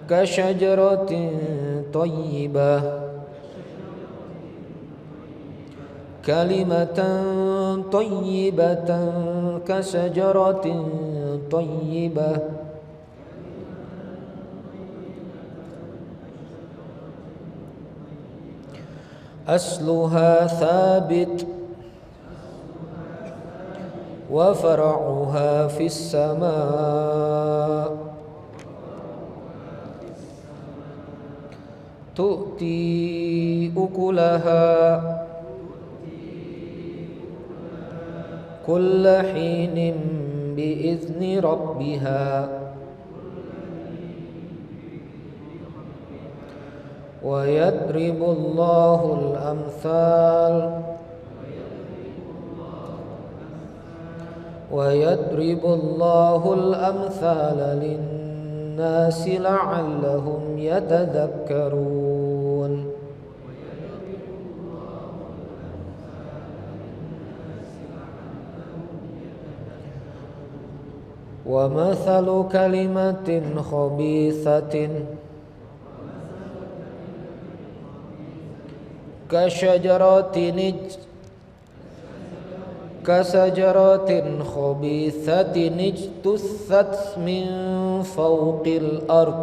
kasyajaratin thayyibah kalimatan thayyibatan kasyajaratin thayyibah asluha thabit wa far'uha fis sama' tu'ti ukulaha kulla hinin bi'izni rabbiha wa yadribullahu al-amthal lin-nasi la'allahum yatadhakkarun. Wa mathalu kalimatin khabithatin kasajaratin khabithatin ijtussat min fawqil ard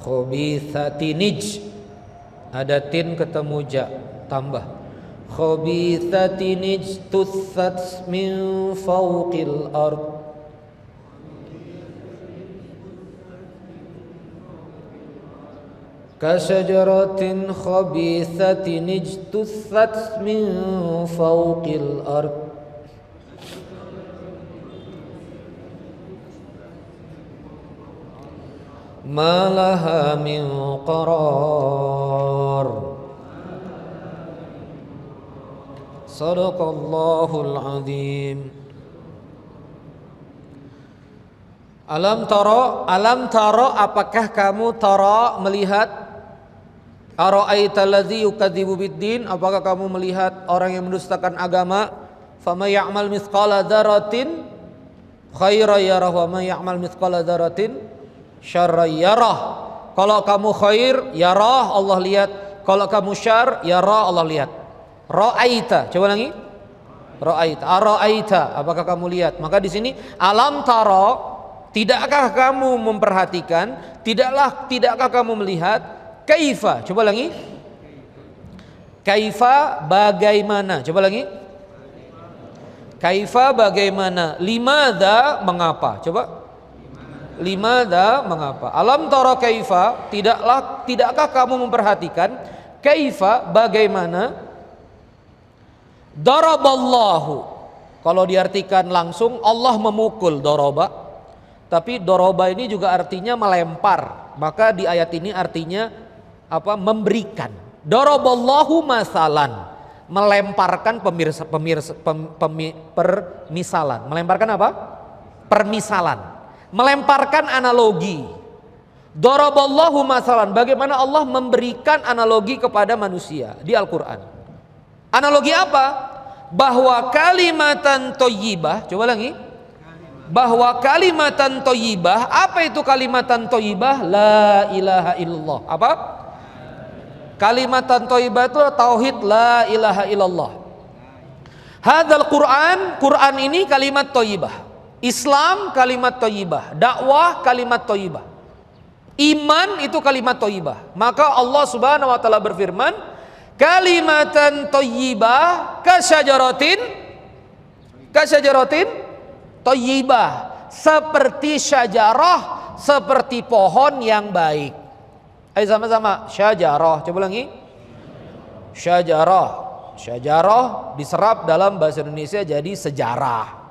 khabithatin ada tin ketemu ja tambah khabithatin ijtussat min fawqil ard kasajaratin khabithatin ijtussat min fawqil ard ma laha min qarar. Sadaqallahul azim. Alam tara, apakah kamu tara melihat? Ara'aital ladzi yukadzibu biddin, apakah kamu melihat orang yang mendustakan agama? Fama ya'mal mithqala dzarratin khairan yarah wa ma ya'mal mithqala dzarratin syarran yarah. Kalau kamu khair yarah, Allah lihat. Kalau kamu syar yarah, Allah lihat. Ra'aita, coba lagi. Ra'aita, ara'aita, apakah kamu lihat? Maka di sini alam tara, tidakkah kamu memperhatikan? Tidakkah kamu melihat? Kaifa, coba lagi. Kaifa bagaimana? Coba lagi. Kaifa bagaimana? Limadza mengapa? Coba. Limadza mengapa? Alam tara kaifa, tidakkah kamu memperhatikan? Kaifa bagaimana? Daraballahu, kalau diartikan langsung Allah memukul daraba, tapi daraba ini juga artinya melempar. Maka di ayat ini artinya apa? Memberikan. Daraballahu masalan, melemparkan permisalan. Melemparkan apa? Permisalan. Melemparkan analogi. Daraballahu masalan, bagaimana Allah memberikan analogi kepada manusia di Al-Qur'an. Analogi apa? Bahwa kalimatan thayyibah, coba lagi. Bahwa kalimatan thayyibah, apa itu kalimatan thayyibah? La ilaha illallah. Apa? Kalimatan thayyibah itu tauhid la ilaha illallah. Hadzal Quran, Quran ini kalimat thayyibah. Islam kalimat thayyibah, dakwah kalimat thayyibah. Iman itu kalimat thayyibah. Maka Allah Subhanahu wa taala berfirman, kalimatan thayyibah kasyajaratin thayyibah, seperti syajarah, seperti pohon yang baik. Ayo sama-sama, syajarah, coba lagi. Syajarah diserap dalam bahasa Indonesia jadi sejarah.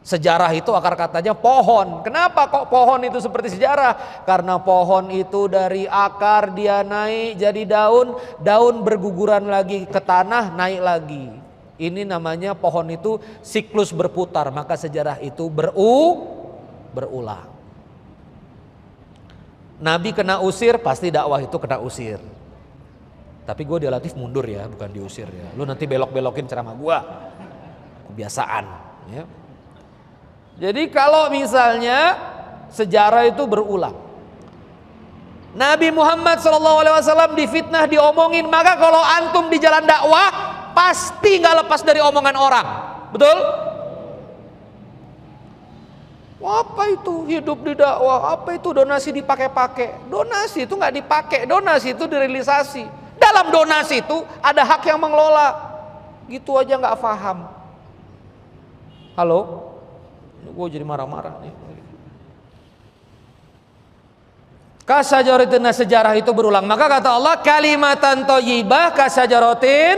Sejarah itu akar katanya pohon. Kenapa kok pohon itu seperti sejarah? Karena pohon itu dari akar dia naik jadi daun, daun berguguran lagi ke tanah, naik lagi. Ini namanya pohon itu siklus berputar, maka sejarah itu berulang. Nabi kena usir, pasti dakwah itu kena usir. Tapi gue relatif mundur ya, bukan diusir ya. Lu nanti belok-belokin ceramah gue, kebiasaan ya. Jadi kalau misalnya sejarah itu berulang, Nabi Muhammad SAW difitnah, diomongin, maka kalau antum di jalan dakwah pasti nggak lepas dari omongan orang, betul? Apa itu hidup di dakwah? Apa itu donasi dipakai-pakai? Donasi itu nggak dipakai, donasi itu direalisasi. Dalam donasi itu ada hak yang mengelola. Gitu aja nggak paham. Halo? Gue jadi marah-marah nih. Kasajaratin, sejarah itu berulang. Maka kata Allah, kalimatan thayyibah kasajaratin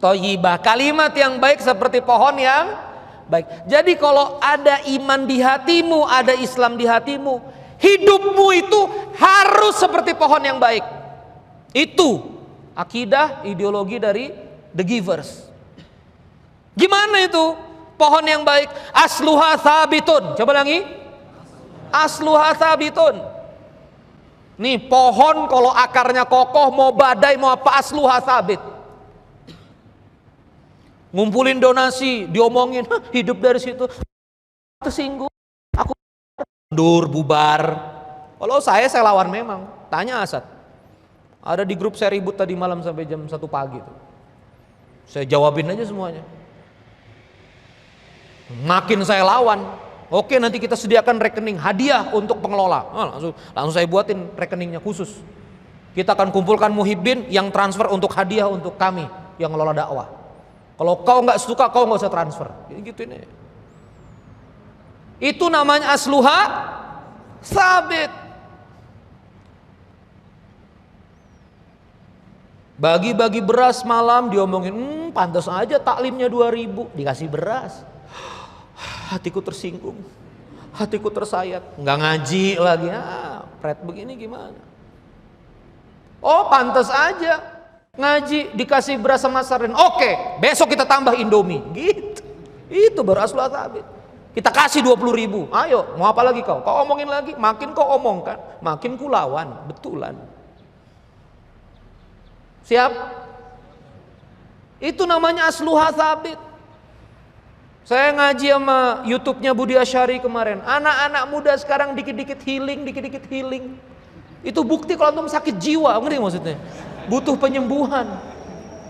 thayyibah. Kalimat yang baik seperti pohon yang baik. Jadi kalau ada iman di hatimu, ada Islam di hatimu, hidupmu itu harus seperti pohon yang baik. Itu akidah, ideologi dari The Givers. Gimana itu pohon yang baik? Asluha thabitun. Coba lagi. Asluha thabitun. Nih pohon kalau akarnya kokoh, mau badai mau apa, asluha thabit. Ngumpulin donasi, diomongin, hidup dari situ, tersinggung, aku mundur, bubar. Kalau saya lawan memang. Tanya Asad. Ada di grup saya ribut tadi malam sampai jam 1 pagi tuh. Saya jawabin aja semuanya. Makin saya lawan. Oke, nanti kita sediakan rekening hadiah untuk pengelola. Langsung saya buatin rekeningnya khusus. Kita akan kumpulkan muhibbin yang transfer untuk hadiah untuk kami yang ngelola dakwah. Kalau kau nggak suka, kau nggak usah transfer. Gitu ini. Itu namanya asluha sabit. Bagi-bagi beras malam diomongin, pantas aja taklimnya 2.000, dikasih beras. Hatiku tersinggung, hatiku tersayat. Nggak ngaji lagi, pret begini gimana? Oh pantas aja ngaji dikasih beras sama sarden. Oke, besok kita tambah Indomie. Gitu. Itu baru asluha sabit. Kita kasih 20.000. Ayo, mau apa lagi kau? Kau omongin lagi, makin kau omongkan, makin ku lawan, betulan. Siap? Itu namanya asluha sabit. Saya ngaji sama YouTube-nya Budi Asyari kemarin. Anak-anak muda sekarang dikit-dikit healing, dikit-dikit healing. Itu bukti kalau antum sakit jiwa, ngerti maksudnya? Butuh penyembuhan.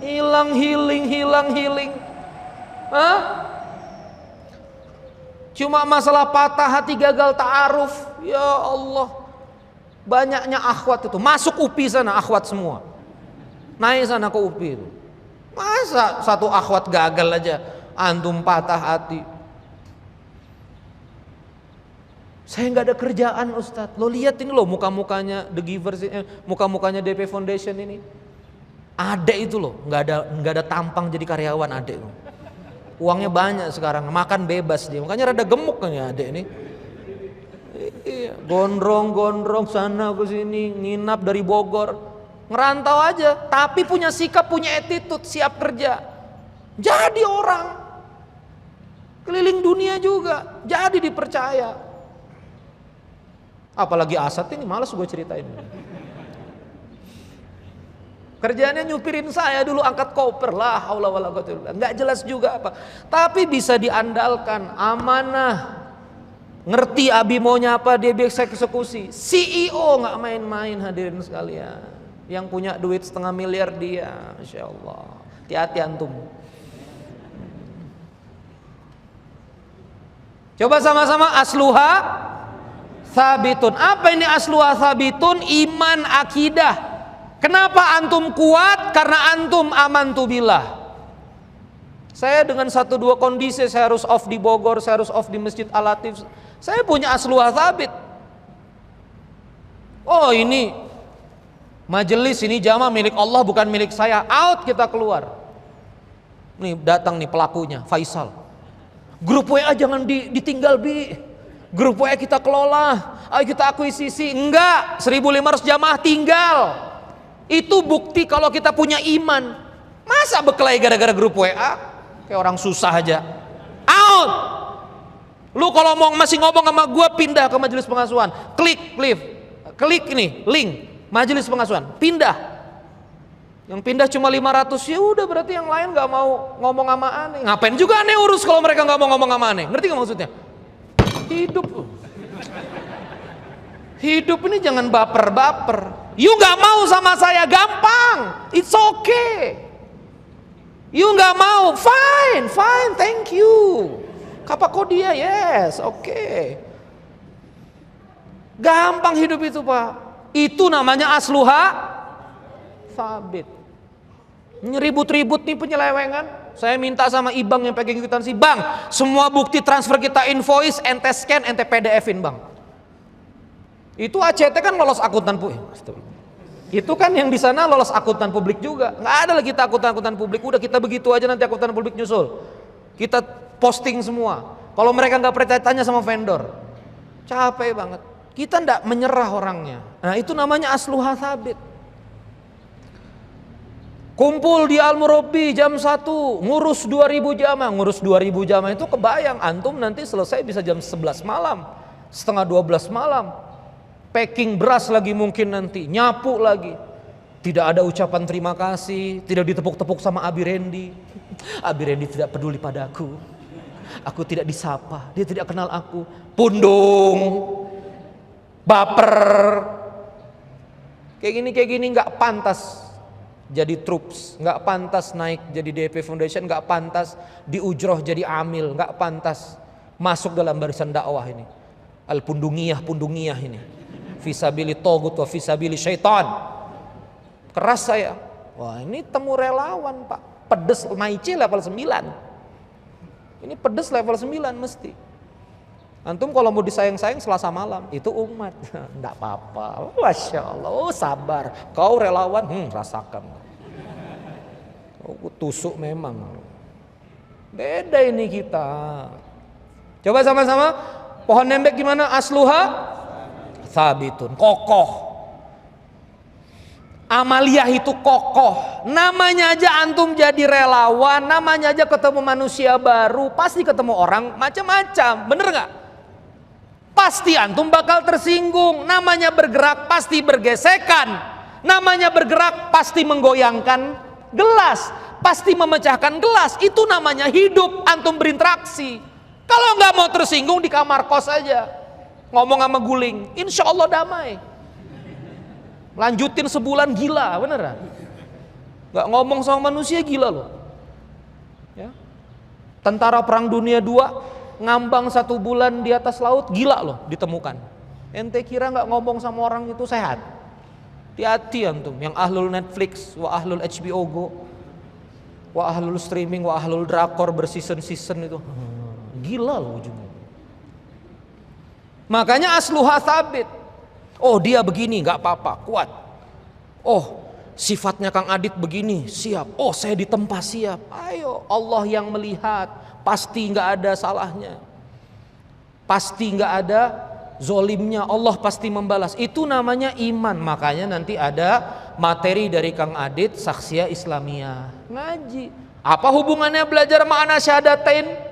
Hilang healing, hilang healing. Hah? Cuma masalah patah hati, gagal ta'aruf. Ya Allah. Banyaknya akhwat itu. Masuk UPI sana akhwat semua. Naik sana ke UPI itu. Masa satu akhwat gagal aja antum patah hati? Saya nggak ada kerjaan Ustadz. Lo lihat ini loh muka-mukanya The Givers, muka-mukanya DP Foundation ini. Adek itu loh, nggak ada tampang jadi karyawan adek. Uangnya banyak sekarang, makan bebas dia. Makanya rada gemuk kan ya adek ini. Iya, gondrong sana ke sini, nginap dari Bogor. Ngerantau aja, tapi punya sikap, punya attitude, siap kerja. Jadi orang. Keliling dunia juga, jadi dipercaya. Apalagi Asad ini, malas gue ceritain. Kerjaannya nyupirin saya dulu, angkat koper lah, haula wala quwwata illa billah. Nggak jelas juga apa. Tapi bisa diandalkan, amanah. Ngerti abi maunya apa, dia bisa eksekusi. CEO nggak main-main hadirin sekalian. Yang punya duit 0,5 miliar dia, Masya Allah. Hati-hati antum. Coba sama-sama asluha sabitun. Apa ini asluha sabitun? Iman, akidah. Kenapa antum kuat? Karena antum amantu billah. Saya dengan 1-2 kondisi, saya harus off di Bogor, saya harus off di Masjid Al-Latif. Saya punya asluha sabit. Oh ini majelis ini jamaah milik Allah, bukan milik saya. Out, kita keluar. Nih datang nih pelakunya, Faisal. Grup WA jangan ditinggal bi. Grup WA kita kelola. Ayo kita akuisisi. Enggak, 1.500 jamaah tinggal. Itu bukti kalau kita punya iman. Masa berkelahi gara-gara grup WA? Kayak orang susah aja. Out. Lu kalau mau masih ngomong sama gua, pindah ke majelis pengasuhan. Klik ini link majelis pengasuhan, pindah. Yang pindah cuma 500, ya udah berarti yang lain nggak mau ngomong sama aneh. Ngapain juga aneh urus kalau mereka nggak mau ngomong sama aneh? Ngerti nggak maksudnya? Hidup ini jangan baper-baper. You nggak mau sama saya, gampang, it's okay. You nggak mau, fine, thank you. Kapakodia, yes, okay. Gampang hidup itu Pak. Itu namanya asluha sabit. Ribut-ribut nih penyelewengan. Saya minta sama Ibang yang pegang kwitansi, Bang, semua bukti transfer kita invoice, ente scan, ente PDF-in Bang. Itu ACT kan lolos akuntan publik. Itu kan yang di sana lolos akuntan publik juga. Nggak ada lagi kita akuntan publik. Udah kita begitu aja, nanti akuntan publik nyusul. Kita posting semua. Kalau mereka nggak percaya, tanya sama vendor. Capek banget. Kita nggak menyerah orangnya. Nah itu namanya asluha sabit. Kumpul di Al-Murabbi jam 1, ngurus 2000 jamaah. Ngurus 2000 jamaah itu kebayang, antum nanti selesai bisa jam 11 malam, setengah 12 malam. Packing beras lagi mungkin nanti, nyapu lagi. Tidak ada ucapan terima kasih, tidak ditepuk-tepuk sama Abi Randy. Abi Randy tidak peduli padaku. Aku tidak disapa, dia tidak kenal aku. Pundung, baper. Kayak gini nggak pantas jadi troops, nggak pantas naik jadi DP Foundation, nggak pantas di ujroh jadi amil, nggak pantas masuk dalam barisan dakwah ini. Al-pundungiyah ini. Fisabili togut wa fisabili syaitan. Keras saya. Wah ini temu relawan Pak. Pedes maici level 9. Ini pedes level 9 mesti. Antum kalau mau disayang-sayang Selasa malam, itu umat. Enggak apa-apa. Masya Allah, oh, sabar. Kau relawan, rasakan. Oh, tusuk memang. Beda ini kita. Coba sama-sama. Pohon nembek gimana? Asluha sabitun, kokoh. Amaliyah itu kokoh. Namanya aja antum jadi relawan, namanya aja ketemu manusia baru, pasti ketemu orang macam-macam, bener nggak? Pasti antum bakal tersinggung. Namanya bergerak pasti bergesekan. Namanya bergerak pasti menggoyangkan gelas, pasti memecahkan gelas. Itu namanya hidup, antum berinteraksi. Kalau nggak mau tersinggung di kamar kos aja. Ngomong sama guling, insya Allah damai. Lanjutin sebulan gila, beneran. Gak ngomong sama manusia gila loh. Ya. Tentara Perang Dunia II ngambang 1 bulan di atas laut, gila loh ditemukan. Ente kira gak ngomong sama orang itu sehat? Hati-hati antum, yang ahlul Netflix, wa ahlul HBO Go, wa ahlul streaming, wa ahlul drakor berseason-season itu. Gila loh ujungnya. Makanya asluha sabit. Oh dia begini gak apa-apa, kuat. Oh sifatnya Kang Adit begini, siap. Oh saya ditempa, siap. Ayo, Allah yang melihat, pasti gak ada salahnya. Pasti gak ada zolimnya, Allah pasti membalas. Itu namanya iman. Makanya nanti ada materi dari Kang Adit, Saksiyah Islamiyah. Ngaji. Apa hubungannya belajar makna syahadatain?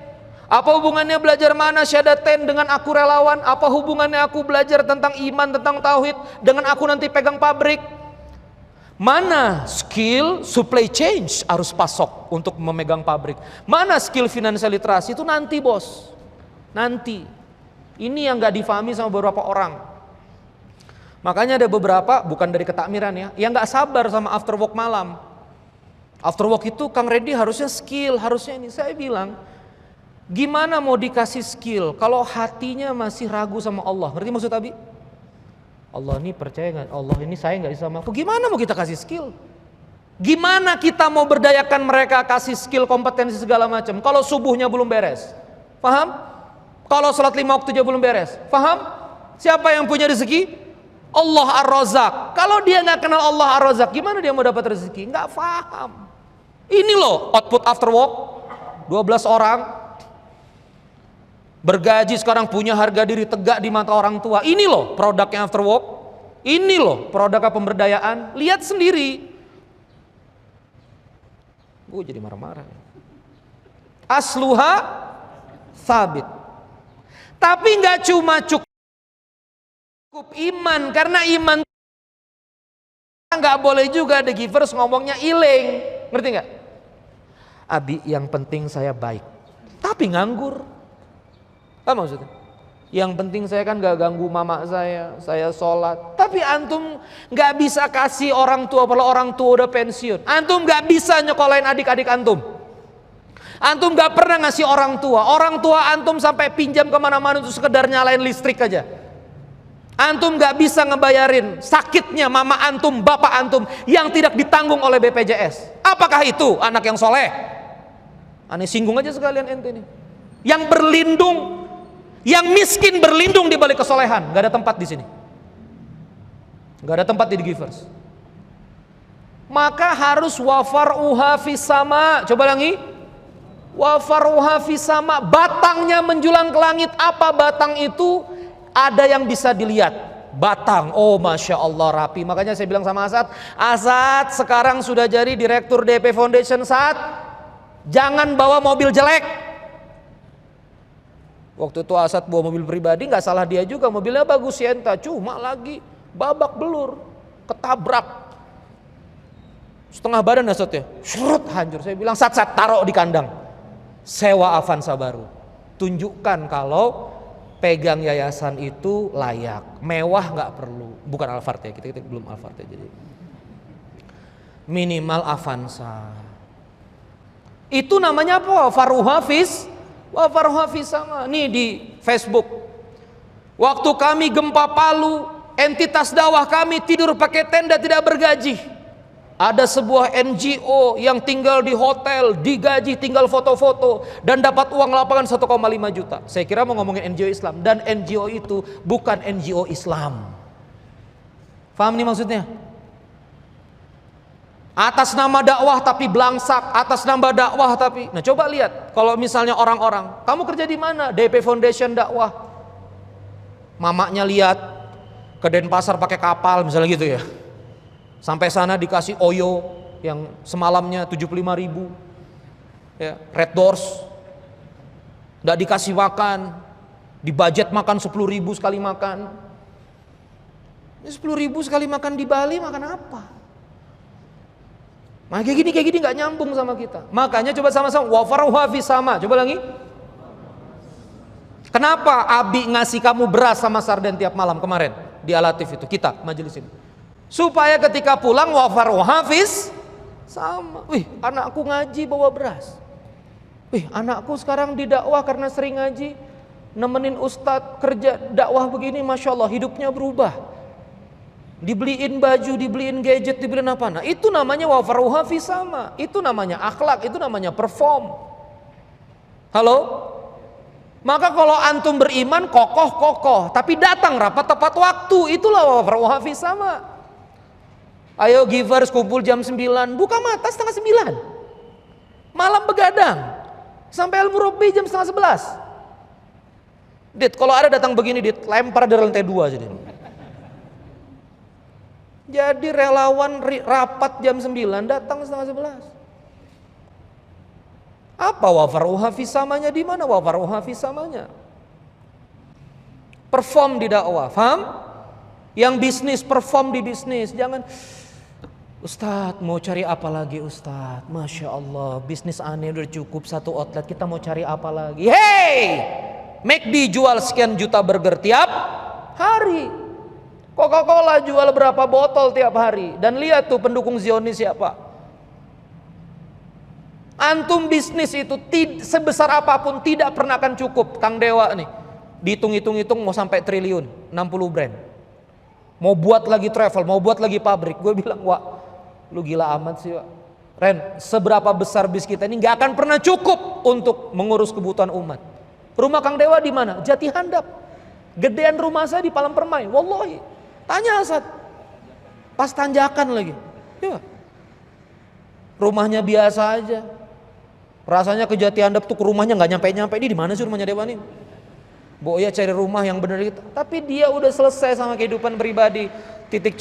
Apa hubungannya belajar mana syahadatain dengan aku relawan? Apa hubungannya aku belajar tentang iman, tentang tauhid dengan aku nanti pegang pabrik? Mana skill supply chain harus pasok untuk memegang pabrik? Mana skill financial literasi? Itu nanti bos. Nanti. Ini yang gak difahami sama beberapa orang. Makanya ada beberapa, bukan dari ketakmiran ya, yang gak sabar sama after work malam. After work itu Kang Reddy harusnya skill, harusnya ini. Saya bilang, gimana mau dikasih skill kalau hatinya masih ragu sama Allah? Ngerti maksud Abi? Allah ini percaya gak? Allah ini saya gak sama aku. Gimana mau kita kasih skill? Gimana kita mau berdayakan mereka kasih skill, kompetensi segala macam kalau subuhnya belum beres? Paham? Kalau sholat 5 waktunya belum beres? Paham? Siapa yang punya rezeki? Allah Ar-Razzaq. Kalau dia gak kenal Allah Ar-Razzaq, gimana dia mau dapat rezeki? Gak paham. Ini loh output after work 12 orang bergaji sekarang, punya harga diri tegak di mata orang tua. Ini loh produknya after work. Ini loh produknya pemberdayaan. Lihat sendiri. Gue jadi marah-marah. Asluha sabit. Tapi nggak cuma cukup iman, karena iman nggak boleh juga The Givers ngomongnya iling, ngerti nggak? Abi, yang penting saya baik, tapi nganggur. Apa maksudnya? Yang penting saya kan gak ganggu mama saya sholat. Tapi antum gak bisa kasih orang tua, kalau orang tua udah pensiun. Antum gak bisa nyekolahin adik-adik antum. Antum gak pernah ngasih orang tua antum sampai pinjam kemana-mana untuk sekedar nyalain listrik aja. Antum gak bisa ngebayarin sakitnya mama antum, bapak antum yang tidak ditanggung oleh BPJS. Apakah itu anak yang soleh? Aneh singgung aja sekalian ente nih. Yang berlindung, yang miskin berlindung di balik kesolehan, gak ada tempat di sini. Gak ada tempat di The Givers. Maka harus wafaruha fis sama. Coba lagi. Wafaruha fis sama. Batangnya menjulang ke langit. Apa batang itu? Ada yang bisa dilihat. Batang, oh Masya Allah rapi. Makanya saya bilang sama Asad sekarang sudah jadi direktur DP Foundation. Jangan bawa mobil jelek. Waktu itu Asad bawa mobil pribadi, nggak salah dia juga, mobilnya bagus Sienta, cuma lagi babak belur, ketabrak, setengah badan Asad ya, serut hancur. Saya bilang Sat taruh di kandang, sewa Avanza baru, tunjukkan kalau pegang yayasan itu layak, mewah nggak perlu, bukan Alphard ya, kita belum Alphard ya, jadi minimal Avanza. Itu namanya apa? Wafaruha fis sama. Nih di Facebook. Waktu kami gempa Palu, entitas dakwah kami tidur pakai tenda tidak bergaji. Ada sebuah NGO yang tinggal di hotel, digaji tinggal foto-foto dan dapat uang lapangan 1,5 juta. Saya kira mau ngomongin NGO Islam, dan NGO itu bukan NGO Islam. Paham nih maksudnya? Atas nama dakwah tapi belangsak, atas nama dakwah tapi. Nah coba lihat, kalau misalnya orang-orang, kamu kerja di mana? DP Foundation dakwah. Mamanya lihat ke Denpasar pakai kapal misalnya gitu ya. Sampai sana dikasih Oyo yang semalamnya 75.000. Ya, Red Doors. Enggak dikasih makan, dibudget makan 10.000 sekali makan. Ini 10.000 sekali makan di Bali makan apa? Nah kayak gini nggak nyambung sama kita. Makanya coba sama-sama wafaruha fis sama. Coba lagi. Kenapa Abi ngasih kamu beras sama sarden tiap malam kemarin di Alatif itu, kita majelis ini? Supaya ketika pulang wafaruha fis sama. Wih, anakku ngaji bawa beras. Wih, anakku sekarang didakwah karena sering ngaji, nemenin ustadz kerja dakwah begini, Masya Allah hidupnya berubah. Dibeliin baju, dibeliin gadget, dibeliin apa? Nah itu namanya wafaruha fi sama. Itu namanya akhlak, itu namanya perform. Halo? Maka kalau antum beriman kokoh-kokoh, tapi datang rapat tepat waktu, itulah wafaruha fi sama. Ayo Givers kumpul jam 9, buka mata setengah 9. Malam begadang sampai Al-Murabbi jam setengah 11. Dit, kalau ada datang begini Dit, lempar dari lantai 2 jadi. Jadi relawan rapat jam 9 datang setengah 11. Apa wafaruha fis samanya di mana? Wafaruha fis samanya. Perform di dakwah, paham? Yang bisnis perform di bisnis, jangan Ustadz mau cari apa lagi Ustadz? Masya Allah bisnis aneh udah cukup satu outlet, kita mau cari apa lagi? Hey, McD jual sekian juta burger tiap hari. Coca-Cola jual berapa botol tiap hari. Dan lihat tuh pendukung Zionis siapa. Antum bisnis itu sebesar apapun tidak pernah akan cukup. Kang Dewa nih dihitung-hitung mau sampai triliun, 60 brand. Mau buat lagi travel, mau buat lagi pabrik. Gue bilang, wah lu gila amat sih Wak. Ren, seberapa besar bis kita ini gak akan pernah cukup untuk mengurus kebutuhan umat. Rumah Kang Dewa di mana? Jati Handap. Gedean rumah saya di Palang Permai. Wallahi. Tanya Asad, pas tanjakan lagi, ya. Rumahnya biasa aja, rasanya ke Jati Handap tuh ke rumahnya nggak nyampe. Ini di mana sih rumahnya Dewa nih? Boya cari rumah yang benar gitu, tapi dia udah selesai sama kehidupan pribadi. Titik